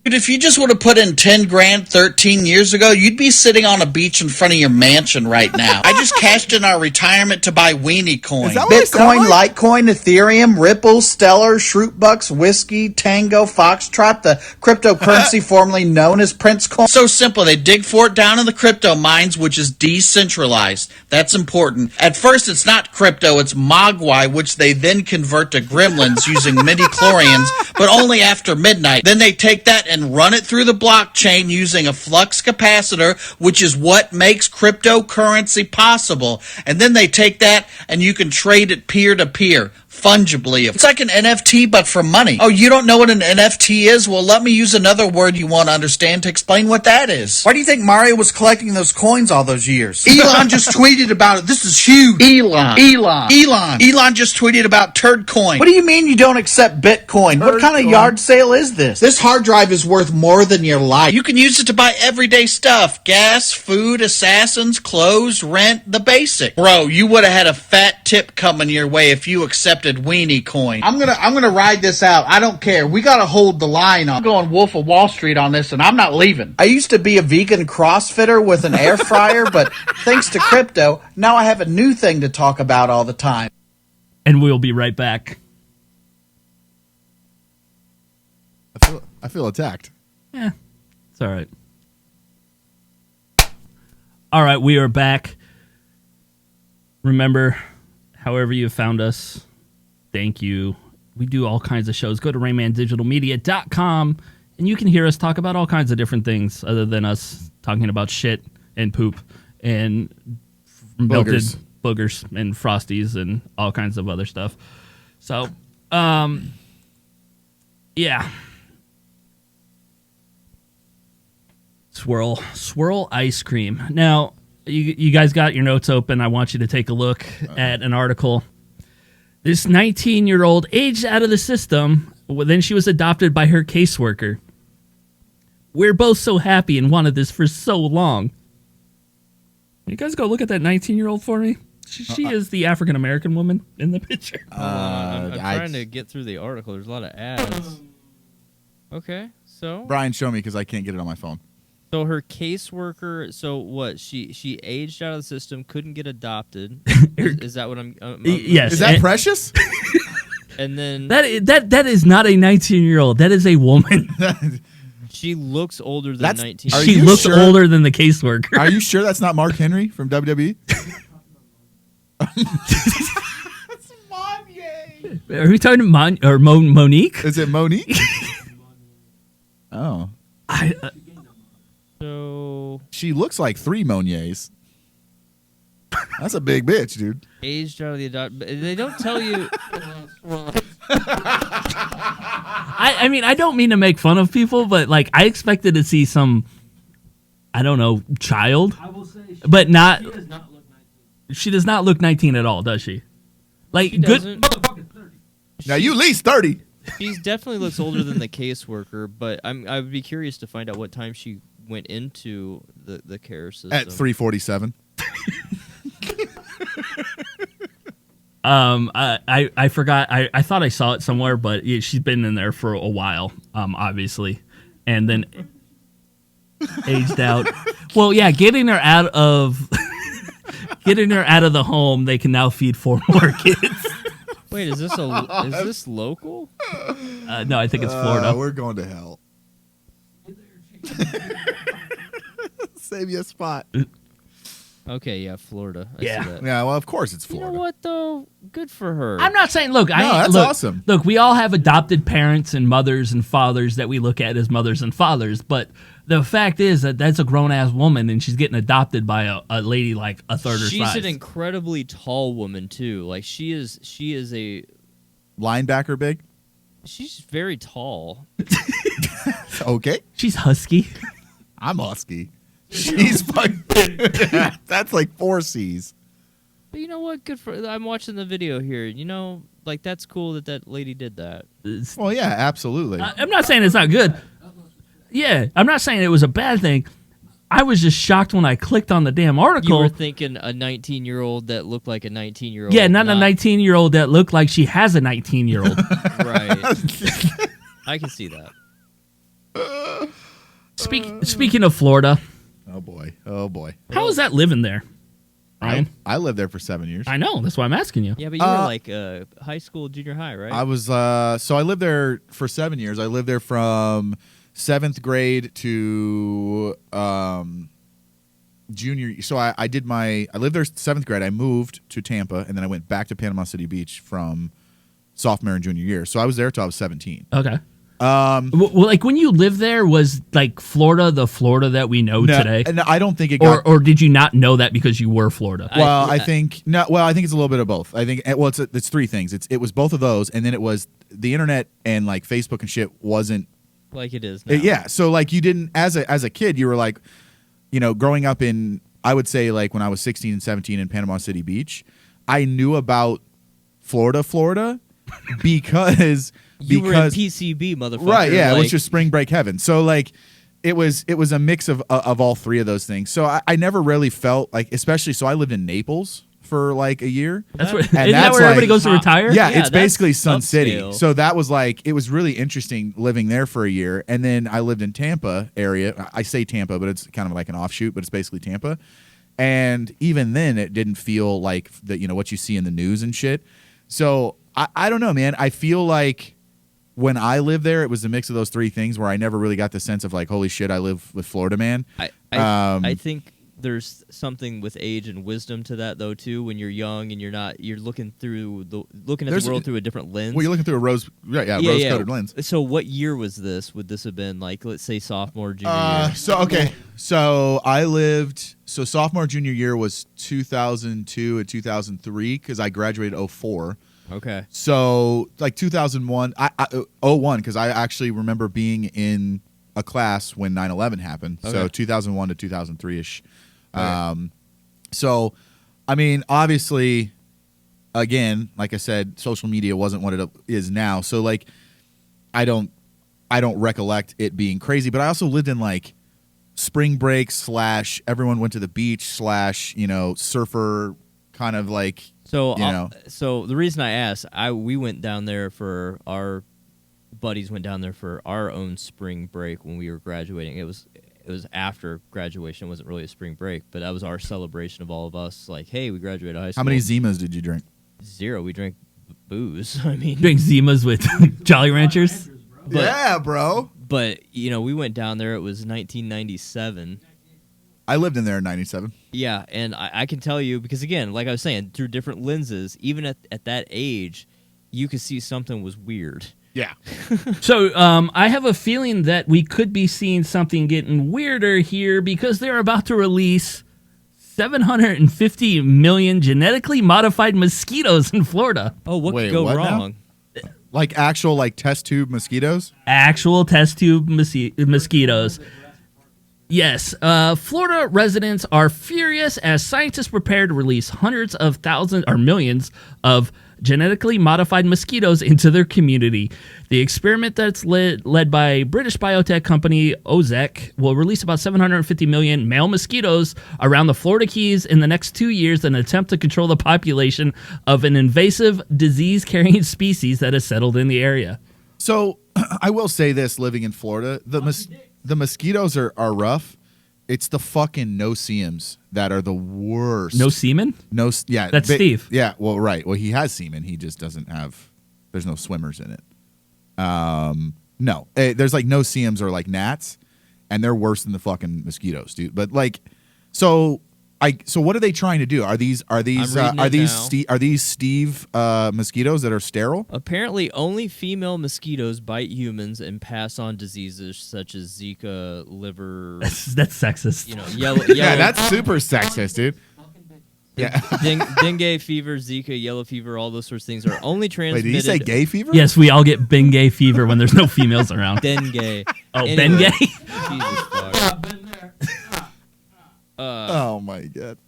Speaker 6: Dude, if you just would have put in 10 grand 13 years ago, you'd be sitting on a beach in front of your mansion right now. I just cashed in our retirement to buy Weenie Coin.
Speaker 2: Is that what I sound
Speaker 6: Bitcoin,
Speaker 2: like?
Speaker 6: Litecoin, Ethereum, Ripple, Stellar, Shrootbucks, Whiskey, Tango, Foxtrot, the cryptocurrency formerly known as Prince Coin. So simple, they dig for it down in the crypto mines, which is decentralized. That's important. At first, it's not crypto, it's Mogwai, which they then convert to gremlins using midi-chlorians, but only after midnight. Then they take that and run it through the blockchain using a flux capacitor, which is what makes cryptocurrency possible. And then they take that and you can trade it peer-to-peer. Fungibly. It's like an NFT, but for money. Oh, you don't know what an NFT is? Well, let me use another word you want to understand to explain what that is. Why do you think Mario was collecting those coins all those years? Elon just tweeted about it. This is huge. Elon just tweeted about Turd Coin. What do you mean you don't accept Bitcoin? What kind of yard sale is this? This hard drive is worth more than your life. You can use it to buy everyday stuff. Gas, food, assassins, clothes, rent, the basic. Bro, you would have had a fat tip coming your way if you accepted Weenie Coin. I'm gonna ride this out. I don't care. We gotta hold the line on. I'm going Wolf of Wall Street on this, and I'm not leaving. I used to be a vegan CrossFitter with an air fryer, but thanks to crypto, now I have a new thing to talk about all the time.
Speaker 3: And we'll be right back.
Speaker 2: I feel attacked.
Speaker 3: Yeah, it's all right. All right, we are back. Remember, however you found us, thank you. We do all kinds of shows. Go to RainmanDigitalMedia.com, and you can hear us talk about all kinds of different things other than us talking talking about shit and poop and melted
Speaker 2: Boogers.
Speaker 3: boogers and frosties and all kinds of other stuff. So, yeah. Swirl ice cream. Now, you guys got your notes open. I want you to take a look at an article. This 19-year-old aged out of the system. Well, then she was adopted by her caseworker. We're both so happy and wanted this for so long. You guys go look at that 19-year-old for me. She is the African-American woman in the picture.
Speaker 1: I'm trying to get through the article. There's a lot of ads. Okay, so
Speaker 2: Brian, show me because I can't get it on my phone.
Speaker 1: So her caseworker. So what? She aged out of the system, couldn't get adopted. Is that what I'm
Speaker 3: yes.
Speaker 2: Is that precious?
Speaker 1: And then
Speaker 3: that is not a 19-year-old. That is a woman.
Speaker 1: she looks older than 19.
Speaker 2: Are
Speaker 3: She
Speaker 2: you
Speaker 3: looks
Speaker 2: sure?
Speaker 3: older than the caseworker.
Speaker 2: Are you sure that's not Mark Henry from WWE?
Speaker 3: Are we talking to Monique?
Speaker 2: Is it Monique? Oh.
Speaker 1: So
Speaker 2: She looks like 3 Moniers. That's a big bitch, dude.
Speaker 1: aged out of the they don't tell you.
Speaker 3: I mean, I don't mean to make fun of people, but like I expected to see some, I don't know, child.
Speaker 5: I will say,
Speaker 3: But not.
Speaker 5: she does not look 19.
Speaker 3: She does not look 19 at all, does she? Like
Speaker 1: She
Speaker 3: good.
Speaker 1: doesn't.
Speaker 5: Motherfucking 30.
Speaker 2: Now you at least 30.
Speaker 1: She definitely looks older than the caseworker, but I would be curious to find out what time she went into the care system.
Speaker 2: At 3:47.
Speaker 3: I forgot. I thought I saw it somewhere, but yeah, she's been in there for a while, obviously, and then aged out. Well, yeah, getting her out of the home, they can now feed 4 more kids.
Speaker 1: Wait, is this local?
Speaker 3: No, I think it's Florida.
Speaker 2: We're going to hell. Save you a spot.
Speaker 1: Okay, yeah, Florida. I
Speaker 3: Yeah.
Speaker 1: see that.
Speaker 2: Yeah, well, of course it's
Speaker 1: You
Speaker 2: Florida.
Speaker 1: know what though? Good for her.
Speaker 3: I'm not saying. Look,
Speaker 2: that's
Speaker 3: look,
Speaker 2: awesome.
Speaker 3: Look, we all have adopted parents and mothers and fathers that we look at as mothers and fathers, but the fact is that that's a grown ass woman and she's getting adopted by a lady like a third her
Speaker 1: She's
Speaker 3: size.
Speaker 1: an incredibly tall woman too. Like she is a.
Speaker 2: Linebacker big?
Speaker 1: She's very tall.
Speaker 2: Okay.
Speaker 3: She's husky.
Speaker 2: I'm husky. She's fucking. That's like 4 C's.
Speaker 1: But you know what? Good for. I'm watching the video here. You know, like that's cool that lady did that.
Speaker 2: Well, yeah, absolutely.
Speaker 3: I'm not saying it's not good. Yeah, I'm not saying it was a bad thing. I was just shocked when I clicked on the damn
Speaker 1: You
Speaker 3: article.
Speaker 1: were thinking a 19-year-old that looked like a 19-year-old.
Speaker 3: Yeah, not a 19-year-old that looked like she has a 19-year-old.
Speaker 1: Right. I can see that.
Speaker 3: Speaking of Florida,
Speaker 2: Oh boy.
Speaker 3: how is that living there, Ryan?
Speaker 2: I lived there for 7 years.
Speaker 3: I know. That's why I'm asking you.
Speaker 1: Yeah, but you were like high school, junior high, right?
Speaker 2: I was so I lived there for 7 years. I lived there from 7th grade to junior. So I lived there 7th grade. I moved to Tampa, and then I went back to Panama City Beach from sophomore and junior year. So I was there till I was 17.
Speaker 3: Okay. Well, like when you lived there, was like Florida the Florida that we know today?
Speaker 2: And I don't think it got.
Speaker 3: Or did you not know that because you were Florida?
Speaker 2: Well, I think no. Well, I think it's a little bit of both. I think it's 3 things. It was both of those, and then it was the internet and like Facebook and shit wasn't
Speaker 1: like it is now.
Speaker 2: Yeah, so like you didn't as a kid, you were like, you know, growing up in, I would say like when I was 16 and 17 in Panama City Beach, I knew about Florida because
Speaker 1: You were in PCB, motherfucker.
Speaker 2: right, yeah,
Speaker 1: like,
Speaker 2: it was just spring break heaven. So like it was a mix of all 3 of those things. So I never really felt like, especially, so I lived in Naples for like a year.
Speaker 3: That's where,
Speaker 2: And
Speaker 3: isn't that
Speaker 2: that's
Speaker 3: where everybody
Speaker 2: like-
Speaker 3: goes to retire?
Speaker 2: Yeah,
Speaker 1: Yeah,
Speaker 2: it's
Speaker 1: that's
Speaker 2: basically Sun City.
Speaker 1: upscale.
Speaker 2: So that was like, it was really interesting living there for a year. And then I lived in Tampa area. I say Tampa, but it's kind of like an offshoot, but it's basically Tampa. And even then it didn't feel like the, you know, what you see in the news and shit. So I don't know, man. I feel like when I lived there, it was a mix of those 3 things where I never really got the sense of like, holy shit, I live with Florida man.
Speaker 1: I think there's something with age and wisdom to that though too. When you're young and you're looking at the world through a different lens.
Speaker 2: Well, you're looking through a rose-colored lens.
Speaker 1: So what year was this? Would this have been like, let's say, sophomore, junior year?
Speaker 2: So I lived. So sophomore, junior year was 2002 and 2003 because I graduated 04.
Speaker 1: Okay.
Speaker 2: So like 2001, 01 because I actually remember being in a class when 9/11 happened.
Speaker 1: Okay.
Speaker 2: So 2001 to 2003ish.
Speaker 1: Okay.
Speaker 2: So, I mean, obviously, again, like I said, social media wasn't what it is now. So like, I don't recollect it being crazy. But I also lived in like spring break / everyone went to the beach / surfer kind of like.
Speaker 1: So so the reason I asked, we went down there for our buddies went down there for our own spring break when we were graduating. It was after graduation. It wasn't really a spring break, but that was our celebration of all of us. Like, hey, we graduated high school.
Speaker 2: How many Zimas did you drink?
Speaker 1: 0. We drank booze. I mean,
Speaker 3: Drink Zimas with Jolly Ranchers.
Speaker 2: Yeah, bro.
Speaker 1: But we went down there. It was 1997.
Speaker 2: I lived in there in 97.
Speaker 1: Yeah, and I can tell you, because again, like I was saying, through different lenses, even at that age, you could see something was weird.
Speaker 2: Yeah.
Speaker 3: So I have a feeling that we could be seeing something getting weirder here because they're about to release 750 million genetically modified mosquitoes in Florida.
Speaker 1: Oh, what
Speaker 2: Wait,
Speaker 1: could go
Speaker 2: what now?
Speaker 1: wrong?
Speaker 2: Like actual like test tube mosquitoes?
Speaker 3: Actual test tube mosquitoes. Yes, Florida residents are furious as scientists prepare to release hundreds of thousands or millions of genetically modified mosquitoes into their community. The experiment that's led by British biotech company Ozek will release about 750 million male mosquitoes around the Florida Keys in the next 2 years in an attempt to control the population of an invasive disease-carrying species that has settled in the area.
Speaker 2: So I will say this, living in Florida, the mosquitoes are rough. It's the fucking no-see-ums that are the worst.
Speaker 3: No semen?
Speaker 2: Yeah.
Speaker 3: That's Steve.
Speaker 2: Yeah, well, right. Well, he has semen. He just doesn't have, there's no swimmers in it. No. There's like no-see-ums or like gnats, and they're worse than the fucking mosquitoes, dude. But like, so what are they trying to do? Are these Steve mosquitoes that are sterile?
Speaker 1: Apparently, only female mosquitoes bite humans and pass on diseases such as Zika, liver.
Speaker 3: That's sexist.
Speaker 1: Yellow.
Speaker 2: Yeah, that's super sexist, dude. Yeah.
Speaker 1: Dengue fever, Zika, yellow fever, all those sorts of things are only
Speaker 2: Wait,
Speaker 1: transmitted.
Speaker 2: did you say gay fever?
Speaker 3: Yes, we all get Bengay fever when there's no females around.
Speaker 1: Dengue.
Speaker 3: Oh,
Speaker 1: Anyway,
Speaker 3: Bengay?
Speaker 1: Jesus fuck.
Speaker 2: Oh my god.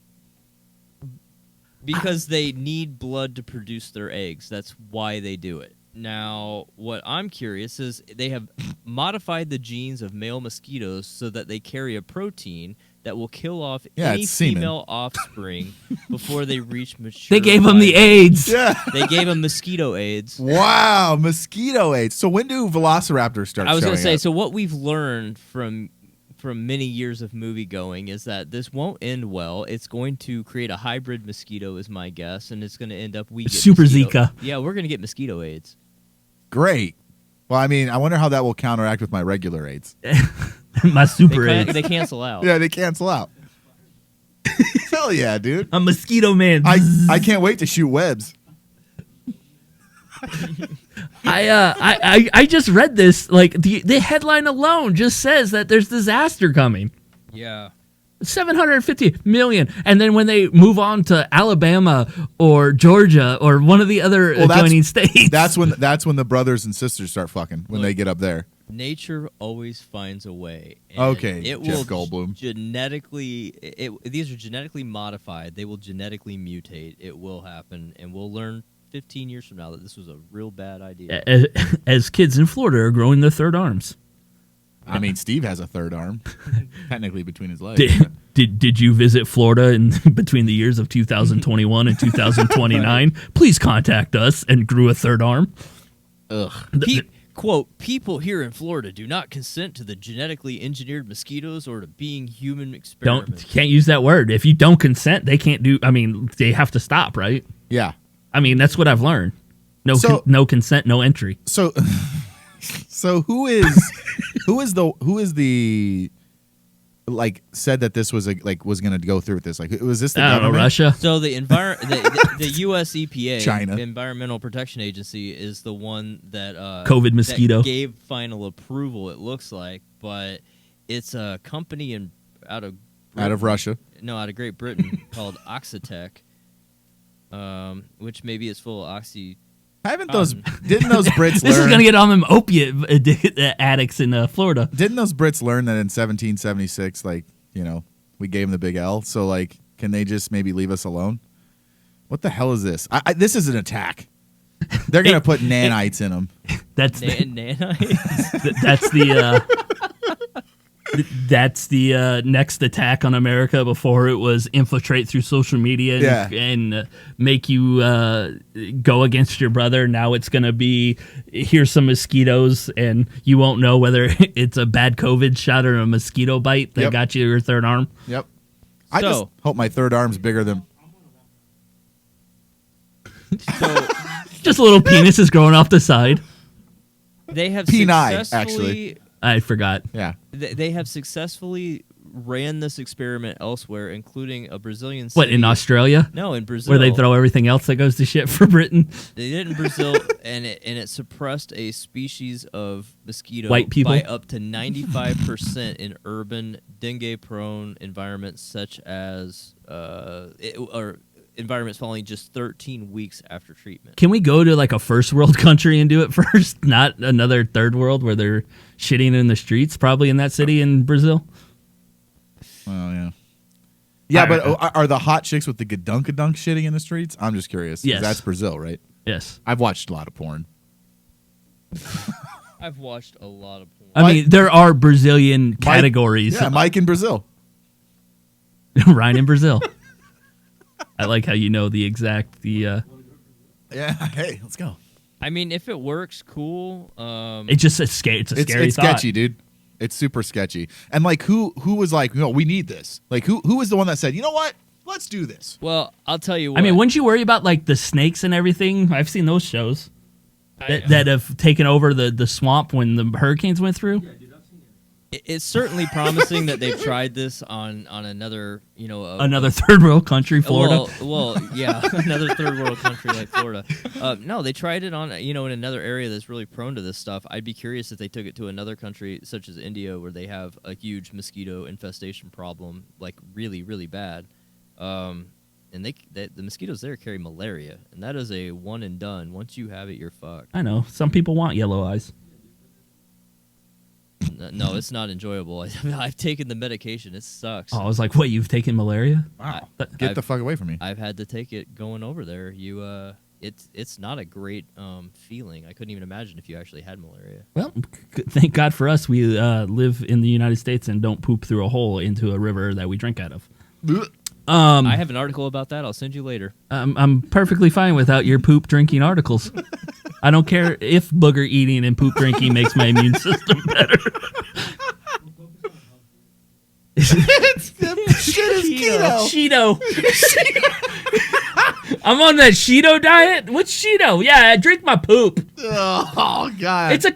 Speaker 1: Because they need blood to produce their eggs. That's why they do it. Now, what I'm curious is they have modified the genes of male mosquitoes so that they carry a protein that will kill off any
Speaker 2: it's semen.
Speaker 1: female offspring before they reach mature.
Speaker 3: They gave them the AIDS.
Speaker 2: Yeah.
Speaker 1: They gave them mosquito AIDS.
Speaker 2: Wow, mosquito AIDS. So when do velociraptors start
Speaker 1: I was
Speaker 2: going
Speaker 1: going to say,
Speaker 2: up?
Speaker 1: so what we've learned from many years of movie going is that this won't end well. It's going to create a hybrid mosquito, is my guess, and it's going to end up
Speaker 3: Super Zika.
Speaker 1: Yeah, we're going to get mosquito AIDS.
Speaker 2: Great. Well, I mean, I wonder how that will counteract with my regular AIDS.
Speaker 3: My super AIDS.
Speaker 1: They cancel out.
Speaker 2: Yeah, they cancel out. Hell yeah, dude.
Speaker 3: A mosquito man.
Speaker 2: I can't wait to shoot webs.
Speaker 3: I just read this. Like the headline alone just says that there's disaster coming.
Speaker 1: Yeah.
Speaker 3: 750 million, and then when they move on to Alabama or Georgia or one of the other adjoining states,
Speaker 2: That's when the brothers and sisters start fucking when they get up there.
Speaker 1: Nature always finds a way. And
Speaker 2: Okay,
Speaker 1: it
Speaker 2: Jeff
Speaker 1: will
Speaker 2: Goldblum.
Speaker 1: These are genetically modified. They will genetically mutate. It will happen, and we'll learn 15 years from now that this was a real bad idea.
Speaker 3: as kids in Florida are growing their third arms.
Speaker 2: I mean, Steve has a third arm, technically between his legs.
Speaker 3: Did you visit Florida in between the years of 2021 and 2029? Please contact us and grew a third arm.
Speaker 2: Ugh.
Speaker 1: Quote, people here in Florida do not consent to the genetically engineered mosquitoes or to being human experiments.
Speaker 3: Can't use that word. If you don't consent, they can't do. I mean, they have to stop, right?
Speaker 2: Yeah.
Speaker 3: I mean, that's what I've learned. No consent, no entry.
Speaker 2: So who is the like said that this was was going to go through with this? Like, was this the
Speaker 3: I don't know,
Speaker 2: government?
Speaker 3: Russia.
Speaker 1: So the the U.S. EPA,
Speaker 2: China.
Speaker 1: Environmental Protection Agency, is the one that
Speaker 3: COVID mosquito.
Speaker 1: that gave final approval. It looks like, but it's a company out of
Speaker 2: Russia.
Speaker 1: No, out of Great Britain called Oxitec, which maybe is full of oxy.
Speaker 2: Didn't those Brits
Speaker 3: This is
Speaker 2: learn?
Speaker 3: gonna get on them opiate addicts in Florida.
Speaker 2: Didn't those Brits learn that in 1776, like, we gave them the big L? So, like, can they just maybe leave us alone? What the hell is this? This is an attack. They're gonna put nanites in them.
Speaker 3: That's
Speaker 1: Nanites.
Speaker 3: that's the that's the next attack on America. Before it was infiltrate through social media and make you go against your brother. Now it's going to be, here's some mosquitoes, and you won't know whether it's a bad COVID shot or a mosquito bite that got you your third arm.
Speaker 2: Yep. I just hope my third arm's bigger than...
Speaker 1: So
Speaker 3: Just a little penis is growing off the side.
Speaker 1: they have
Speaker 2: Peni,
Speaker 1: successfully.
Speaker 3: I forgot.
Speaker 2: Yeah.
Speaker 1: They have successfully ran this experiment elsewhere, including a Brazilian city.
Speaker 3: What, in Australia?
Speaker 1: No, in Brazil.
Speaker 3: Where they throw everything else that goes to shit for Britain?
Speaker 1: They did it in Brazil, and it suppressed a species of mosquito
Speaker 3: White people?
Speaker 1: by up to 95% in urban dengue-prone environments, such as or environments following just 13 weeks after treatment.
Speaker 3: Can we go to like a first world country and do it first? Not another third world where they're shitting in the streets, probably in that city in Brazil?
Speaker 2: Oh, yeah. Yeah, but are the hot chicks with the gadunk-gadunk shitting in the streets? I'm just curious. 'Cause
Speaker 3: Yes.
Speaker 2: That's Brazil, right?
Speaker 3: Yes.
Speaker 2: I've watched a lot of porn.
Speaker 1: I've watched a lot of porn.
Speaker 3: I mean, there are Brazilian categories.
Speaker 2: Yeah, Mike in Brazil.
Speaker 3: Ryan in Brazil. I like how you know the exact
Speaker 2: Yeah, hey, let's go.
Speaker 1: I mean, if it works, cool.
Speaker 3: It's just a scary. It's a scary
Speaker 2: It's
Speaker 3: thought.
Speaker 2: sketchy, dude. It's super sketchy. And like, who was like, we need this? Like, who was the one that said, you know what? Let's do this.
Speaker 1: Well, I'll tell you what.
Speaker 3: I mean, wouldn't you worry about like the snakes and everything? I've seen those shows that have taken over the swamp when the hurricanes went through.
Speaker 1: It's certainly promising that they've tried this on another,
Speaker 3: Another third world country, Florida.
Speaker 1: Well, yeah, another third world country like Florida. No, they tried it on, in another area that's really prone to this stuff. I'd be curious if they took it to another country such as India, where they have a huge mosquito infestation problem, like really, really bad. And the mosquitoes there carry malaria, and that is a one and done. Once you have it, you're fucked.
Speaker 3: I know. Some people want yellow eyes.
Speaker 1: No, it's not enjoyable. I've taken the medication. It sucks.
Speaker 3: Oh, I was like, what, you've taken malaria?
Speaker 2: Wow.
Speaker 3: But
Speaker 2: Get the fuck away from me.
Speaker 1: I've had to take it going over there. It's not a great feeling. I couldn't even imagine if you actually had malaria.
Speaker 3: Well, thank God for us. We live in the United States and don't poop through a hole into a river that we drink out of.
Speaker 1: I have an article about that. I'll send you later.
Speaker 3: I'm perfectly fine without your poop drinking articles. I don't care if booger eating and poop drinking makes my immune system better.
Speaker 2: Shit is keto.
Speaker 3: Cheeto. I'm on that Cheeto diet. What's Cheeto? Yeah, I drink my poop.
Speaker 2: Oh God.
Speaker 3: It's a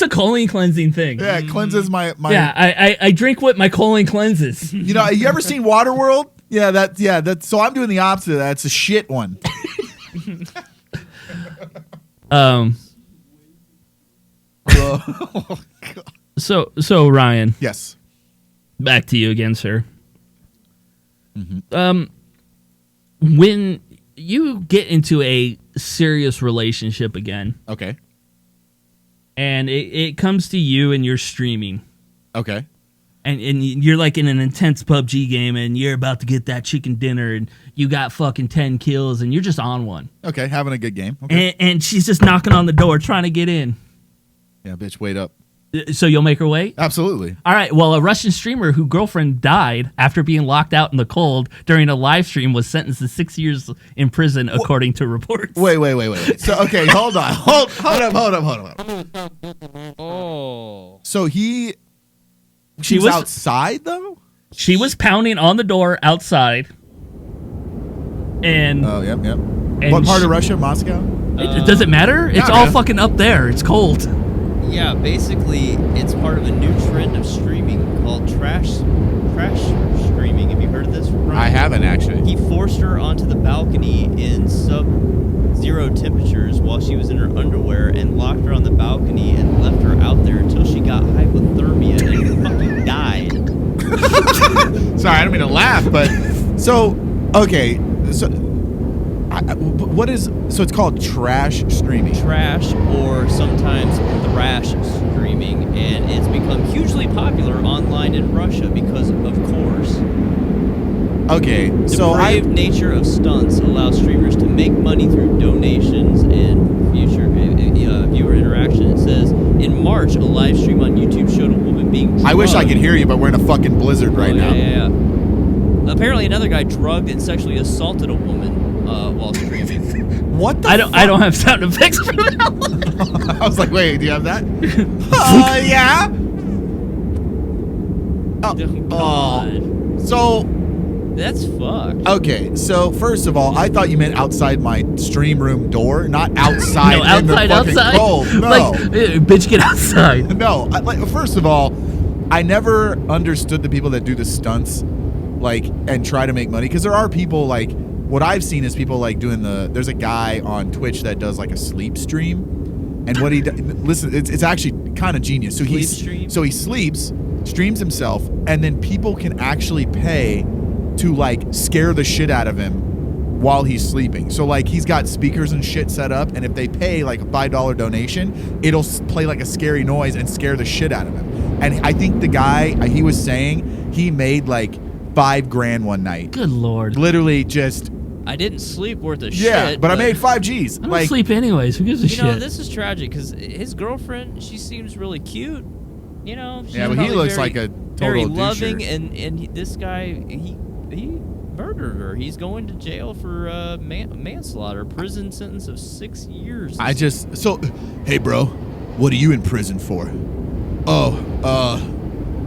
Speaker 3: colon cleansing thing.
Speaker 2: Yeah, it cleanses my.
Speaker 3: Yeah, I drink what my colon cleanses.
Speaker 2: You ever seen Waterworld? Yeah, that's. So I'm doing the opposite of that. It's a shit one.
Speaker 3: So Ryan.
Speaker 2: Yes.
Speaker 3: Back to you again, sir.
Speaker 2: Mm-hmm.
Speaker 3: When you get into a serious relationship again,
Speaker 2: Okay.
Speaker 3: and it comes to you and you're streaming,
Speaker 2: Okay.
Speaker 3: and you're like in an intense PUBG game, and you're about to get that chicken dinner, and you got fucking 10 kills, and you're just on one.
Speaker 2: Okay. Having a good game. Okay.
Speaker 3: And she's just knocking on the door trying to get in.
Speaker 2: Yeah, bitch, wait up.
Speaker 3: So you'll make her wait?
Speaker 2: Absolutely.
Speaker 3: All right. Well, a Russian streamer whose girlfriend died after being locked out in the cold during a live stream was sentenced to 6 years in prison, according to reports.
Speaker 2: Wait. So, okay, hold on. Hold up.
Speaker 1: Oh.
Speaker 2: So she was outside, though?
Speaker 3: She was pounding on the door outside. And
Speaker 2: Oh, yep.
Speaker 3: And
Speaker 2: What part of Russia? Moscow?
Speaker 3: it doesn't matter. It's all fucking up there. It's cold.
Speaker 1: Yeah, basically, it's part of a new trend of streaming called trash streaming. Have you heard of this, Ryan?
Speaker 2: I haven't actually.
Speaker 1: He forced her onto the balcony in sub-zero temperatures while she was in her underwear and locked her on the balcony and left her out there until she got hypothermia and fucking died.
Speaker 2: Sorry, I don't mean to laugh, but so okay, so what is so it's called trash streaming.
Speaker 1: Trash, or sometimes thrash streaming, and it's become hugely popular online in Russia because, of course,
Speaker 2: Okay,
Speaker 1: the
Speaker 2: so
Speaker 1: depraved nature of stunts allows streamers to make money through donations and future viewer interaction. It says, in March, a live stream on YouTube showed a woman being drugged.
Speaker 2: I wish I could hear you, but we're in a fucking blizzard right now.
Speaker 1: Yeah. Apparently, another guy drugged and sexually assaulted a woman while streaming.
Speaker 2: What the
Speaker 3: I don't have sound effects for that.
Speaker 2: I was like, wait, do you have that? Yeah.
Speaker 1: God.
Speaker 2: So,
Speaker 1: That's fucked.
Speaker 2: okay, so first of all, I thought you meant outside my stream room door, not outside
Speaker 3: No,
Speaker 2: in the fucking
Speaker 3: outside.
Speaker 2: cold. No.
Speaker 3: Like, bitch, get outside.
Speaker 2: No, first of all, I never understood the people that do the stunts, like, and try to make money. Because there are people, like, what I've seen is people, like, doing there's a guy on Twitch that does, like, a sleep stream. And what he does, listen, it's actually kind of genius. So he sleeps, streams himself, and then people can actually pay to, like, scare the shit out of him while he's sleeping. So, like, he's got speakers and shit set up, and if they pay, like, a $5 donation, it'll play, like, a scary noise and scare the shit out of him. And I think the guy, he was saying he made, like, $5,000 one night.
Speaker 3: Good Lord.
Speaker 2: Literally just...
Speaker 1: I didn't sleep worth a
Speaker 2: Yeah,
Speaker 1: shit.
Speaker 2: but I made 5 G's.
Speaker 3: I don't sleep anyways. Who gives a
Speaker 1: You
Speaker 3: shit?
Speaker 1: know, this is tragic because his girlfriend, she seems really cute. You know, she's
Speaker 2: Yeah, but he
Speaker 1: probably
Speaker 2: looks
Speaker 1: very,
Speaker 2: like a
Speaker 1: very
Speaker 2: total
Speaker 1: loving,
Speaker 2: doucher.
Speaker 1: and this guy, he murdered her. He's going to jail for manslaughter, prison sentence of 6 years.
Speaker 2: Hey, bro, what are you in prison for?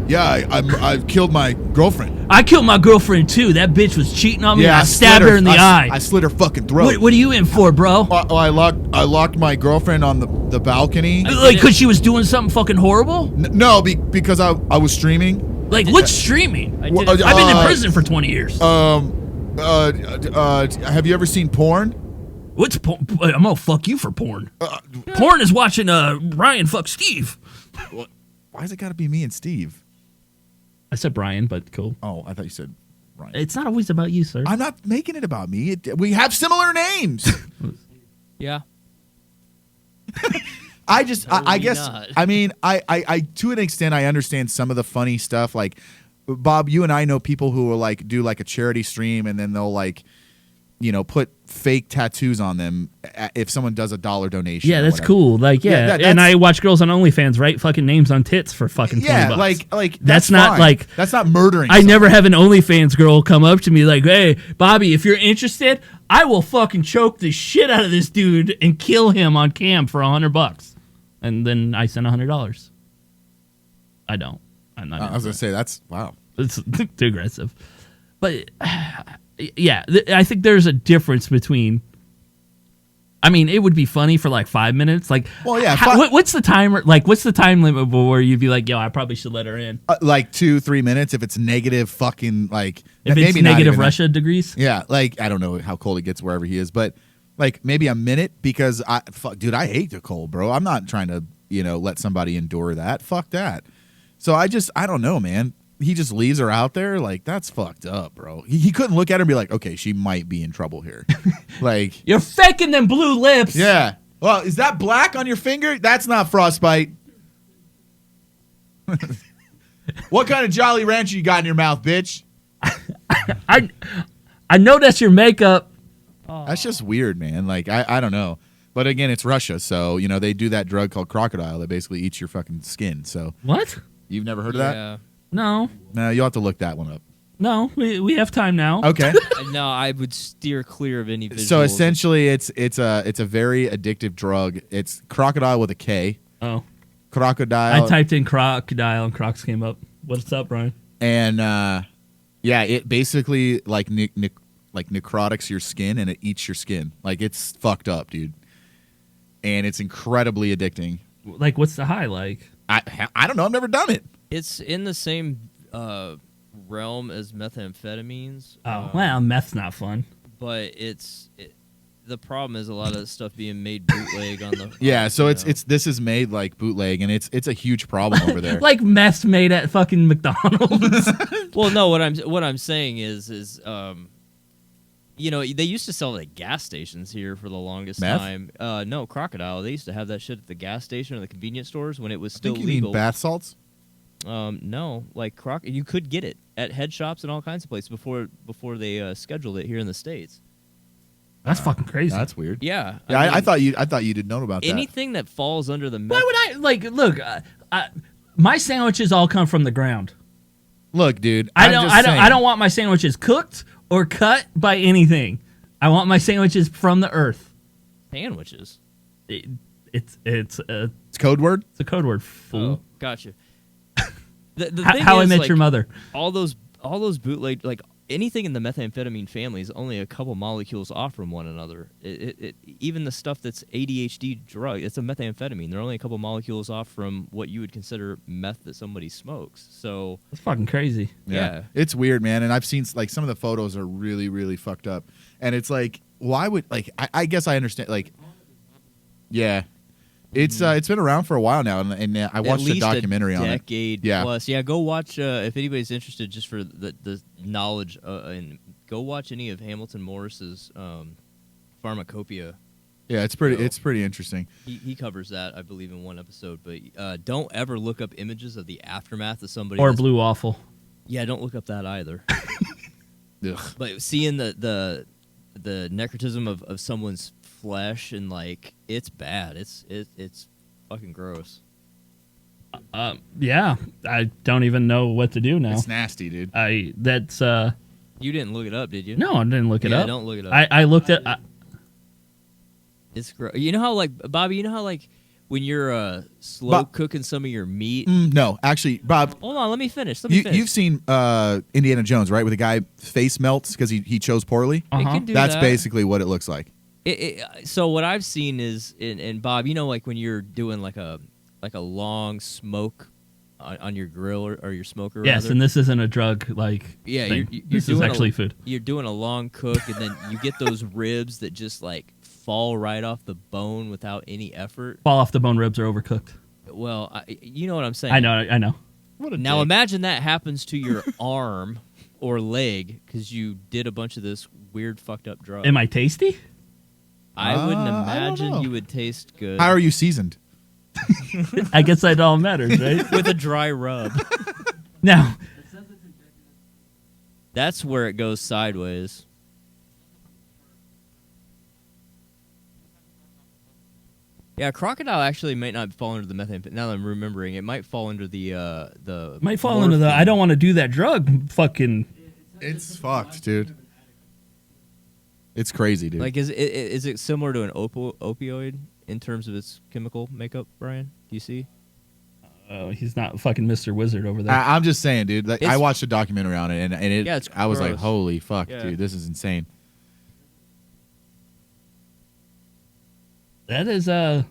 Speaker 2: Yeah, I killed my girlfriend.
Speaker 3: I killed my girlfriend too. That bitch was cheating on me.
Speaker 2: Yeah,
Speaker 3: and I stabbed her in the eye.
Speaker 2: I slit her fucking throat.
Speaker 3: What are you in for, bro?
Speaker 2: I locked my girlfriend on the balcony.
Speaker 3: Like, because she was doing something fucking horrible?
Speaker 2: No, because I was streaming.
Speaker 3: Like, what's streaming?
Speaker 1: I did
Speaker 2: Well,
Speaker 1: it-
Speaker 3: I've been in prison for 20 years.
Speaker 2: Have you ever seen porn?
Speaker 3: What's porn? I'm gonna fuck you for porn. Porn is watching Ryan fuck Steve.
Speaker 2: Why has it got to be me and Steve?
Speaker 3: I said Brian, but cool.
Speaker 2: Oh, I thought you said Ryan.
Speaker 3: It's not always about you, sir.
Speaker 2: I'm not making it about me. We have similar names.
Speaker 1: Yeah.
Speaker 2: I
Speaker 1: Maybe
Speaker 2: guess,
Speaker 1: not.
Speaker 2: I mean, I to an extent, I understand some of the funny stuff. Like, Bob, you and I know people who will, like, do, like, a charity stream, and then they'll, like, you know, put fake tattoos on them if someone does a $1 donation.
Speaker 3: Yeah,
Speaker 2: or
Speaker 3: that's
Speaker 2: whatever.
Speaker 3: cool. Like,
Speaker 2: Yeah,
Speaker 3: yeah,
Speaker 2: that's-
Speaker 3: and I watch girls on OnlyFans write fucking names on tits for fucking $20.
Speaker 2: Yeah, like
Speaker 3: that's not
Speaker 2: fine.
Speaker 3: like
Speaker 2: that's not murdering.
Speaker 3: I
Speaker 2: someone.
Speaker 3: never have an OnlyFans girl come up to me like, "Hey, Bobby, if you're interested, I will fucking choke the shit out of this dude and kill him on cam for $100." And then I send $100. I don't. I'm not.
Speaker 2: I was gonna say that's wow.
Speaker 3: It's too aggressive. But yeah, I think there's a difference between. I mean, it would be funny for like 5 minutes. Like,
Speaker 2: Well, yeah,
Speaker 3: what's the timer? Like, what's the time limit where you'd be like, "Yo, I probably should let her in."
Speaker 2: Like 2-3 minutes if it's negative fucking like
Speaker 3: If
Speaker 2: maybe
Speaker 3: it's
Speaker 2: not
Speaker 3: negative
Speaker 2: even that.
Speaker 3: Russia degrees.
Speaker 2: Yeah, like I don't know how cold it gets wherever he is, but like maybe a minute because dude, I hate the cold, bro. I'm not trying to let somebody endure that. Fuck that. So I don't know, man. He just leaves her out there. Like, that's fucked up, bro. He couldn't look at her and be like, okay, she might be in trouble here. Like,
Speaker 3: You're faking them blue lips.
Speaker 2: yeah. Well, is that black on your finger? That's not frostbite. What kind of Jolly Rancher you got in your mouth, bitch?
Speaker 3: I know that's your makeup.
Speaker 2: That's just weird, man. Like, I don't know. But again, it's Russia, so, they do that drug called crocodile that basically eats your fucking skin. So,
Speaker 3: What?
Speaker 2: you've never heard of that?
Speaker 1: Yeah.
Speaker 3: No,
Speaker 2: No, you'll have to look that one up.
Speaker 3: no. We have time now.
Speaker 2: Okay.
Speaker 1: No, I would steer clear of any visuals.
Speaker 2: So essentially, it's a very addictive drug. It's crocodile with a K.
Speaker 3: Oh,
Speaker 2: Crocodile.
Speaker 3: I typed in crocodile and Crocs came up. What's up, Brian?
Speaker 2: And yeah, it basically like necrotics your skin and it eats your skin. Like, it's fucked up, dude. And it's incredibly addicting.
Speaker 3: Like, what's the high like?
Speaker 2: I don't know. I've never done it.
Speaker 1: It's in the same realm as methamphetamines.
Speaker 3: Oh, well, meth's not fun.
Speaker 1: But the problem is a lot of the stuff being made bootleg on the.
Speaker 2: Yeah, so this is made like bootleg, and it's a huge problem over there.
Speaker 3: Like meth's made at fucking McDonald's.
Speaker 1: Well, no, what I'm saying is you know, they used to sell it at gas stations here for the longest
Speaker 2: Meth?
Speaker 1: time. No, Crocodile. They used to have that shit at the gas station or the convenience stores when it was
Speaker 2: I
Speaker 1: still
Speaker 2: think you
Speaker 1: legal.
Speaker 2: mean bath salts?
Speaker 1: No, like you could get it at head shops and all kinds of places before they scheduled it here in the States.
Speaker 3: That's fucking crazy.
Speaker 2: That's weird.
Speaker 1: Yeah,
Speaker 2: Yeah, I
Speaker 1: mean,
Speaker 2: thought you didn't know about that.
Speaker 1: anything that falls under the
Speaker 3: Why would I like? Look, my sandwiches all come from the ground.
Speaker 2: Look, dude,
Speaker 3: I
Speaker 2: I'm just saying.
Speaker 3: don't want my sandwiches cooked or cut by anything. I want my sandwiches from the earth.
Speaker 1: sandwiches?
Speaker 3: It's a
Speaker 2: code word.
Speaker 3: it's a code word. Fool.
Speaker 1: Oh, gotcha. The
Speaker 3: How
Speaker 1: thing
Speaker 3: I
Speaker 1: is,
Speaker 3: Met
Speaker 1: like,
Speaker 3: Your Mother.
Speaker 1: all those bootleg, like anything in the methamphetamine family is only a couple molecules off from one another. Even the stuff that's ADHD drug, it's a methamphetamine. They're only a couple molecules off from what you would consider meth that somebody smokes. So
Speaker 3: That's fucking crazy.
Speaker 1: yeah.
Speaker 2: It's weird, man. And I've seen like some of the photos are really, really fucked up. And it's like, why would like? I guess I understand. Like, yeah, it's been around for a while now, and I watched
Speaker 1: At least
Speaker 2: a documentary on it.
Speaker 1: decade
Speaker 2: Yeah.
Speaker 1: plus. Yeah, go watch if anybody's interested, just for the knowledge, and go watch any of Hamilton Morris's Pharmacopoeia.
Speaker 2: Yeah, it's pretty interesting.
Speaker 1: He covers that, I believe, in one episode. But don't ever look up images of the aftermath of somebody.
Speaker 3: Or Blue Waffle.
Speaker 1: Yeah, don't look up that either.
Speaker 2: Ugh.
Speaker 1: But seeing the necrotism of someone's flesh, and like, it's bad. It's fucking gross.
Speaker 3: Yeah, I don't even know what to do now.
Speaker 2: It's nasty, dude.
Speaker 3: That's
Speaker 1: You didn't look it up, did you?
Speaker 3: no, I didn't look it
Speaker 1: Yeah,
Speaker 3: up.
Speaker 1: don't look it up.
Speaker 3: I looked at.
Speaker 1: It's gross. You know how, like, Bobby, you know how, like, when you're slow cooking some of your meat.
Speaker 2: No, actually, Bob,
Speaker 1: Hold on, let me finish. Let me finish.
Speaker 2: you've seen Indiana Jones, right? Where the guy face melts because he chose poorly.
Speaker 1: It can do
Speaker 2: That's
Speaker 1: that.
Speaker 2: basically what it looks like.
Speaker 1: So what I've seen is, and Bob, you know, like when you're doing like a long smoke on your grill or your smoker.
Speaker 3: Yes,
Speaker 1: rather.
Speaker 3: and this isn't a drug. Like,
Speaker 1: Yeah,
Speaker 3: thing.
Speaker 1: you're
Speaker 3: This is
Speaker 1: doing
Speaker 3: actually food.
Speaker 1: You're doing a long cook, and then you get those ribs that just like fall right off the bone without any effort.
Speaker 3: Fall off the bone ribs are overcooked.
Speaker 1: Well, you know what I'm saying.
Speaker 3: I know.
Speaker 1: Now imagine that happens to your arm or leg because you did a bunch of this weird fucked up drug.
Speaker 3: Am I tasty?
Speaker 1: I wouldn't
Speaker 2: I don't
Speaker 1: imagine
Speaker 2: know.
Speaker 1: you would taste good
Speaker 2: How are you seasoned?
Speaker 3: I guess that all matters, right?
Speaker 1: with a dry rub.
Speaker 3: Now,
Speaker 1: That's where it goes sideways. Yeah, crocodile actually might not fall under the methamphetamine. Now that I'm remembering, it might fall under the
Speaker 3: might fall into the I don't want to do that drug fucking.
Speaker 2: It's fucked, dude. It's crazy, dude.
Speaker 1: Like, is it similar to an opioid in terms of its chemical makeup, Brian? Do you see?
Speaker 3: Oh, he's not fucking Mr. Wizard over there.
Speaker 2: I'm just saying, dude. Like, I
Speaker 1: It's-
Speaker 2: watched a documentary on it, and it.
Speaker 1: Yeah, it's
Speaker 2: I was like,
Speaker 1: gross.
Speaker 2: holy fuck,
Speaker 1: Yeah.
Speaker 2: dude, this is insane.
Speaker 3: That is I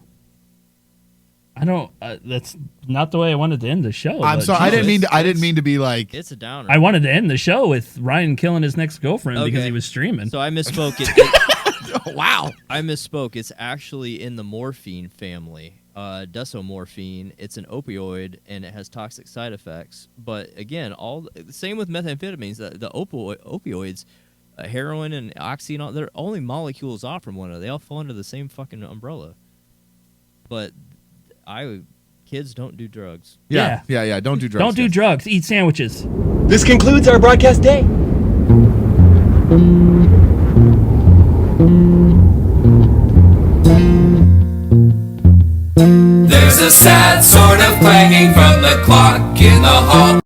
Speaker 3: don't. That's not the way I wanted to end the show.
Speaker 2: I'm
Speaker 3: but
Speaker 2: sorry. I didn't
Speaker 3: Jesus.
Speaker 2: mean. I didn't mean to be like.
Speaker 1: It's a downer.
Speaker 3: I wanted to end the show with Ryan killing his next girlfriend because
Speaker 1: Okay.
Speaker 3: he was streaming.
Speaker 1: So I misspoke.
Speaker 2: Wow.
Speaker 1: I misspoke. It's actually in the morphine family, desomorphine. It's an opioid, and it has toxic side effects. But again, same with methamphetamines. The opioids, heroin and oxy, and all, they're only molecules off from one another. They all fall under the same fucking umbrella. But kids don't do drugs.
Speaker 2: Yeah. Don't do drugs.
Speaker 3: Don't do
Speaker 2: guys.
Speaker 3: drugs. Eat sandwiches.
Speaker 7: This concludes our broadcast day.
Speaker 8: There's a sad sort of clanging from the clock in the hall.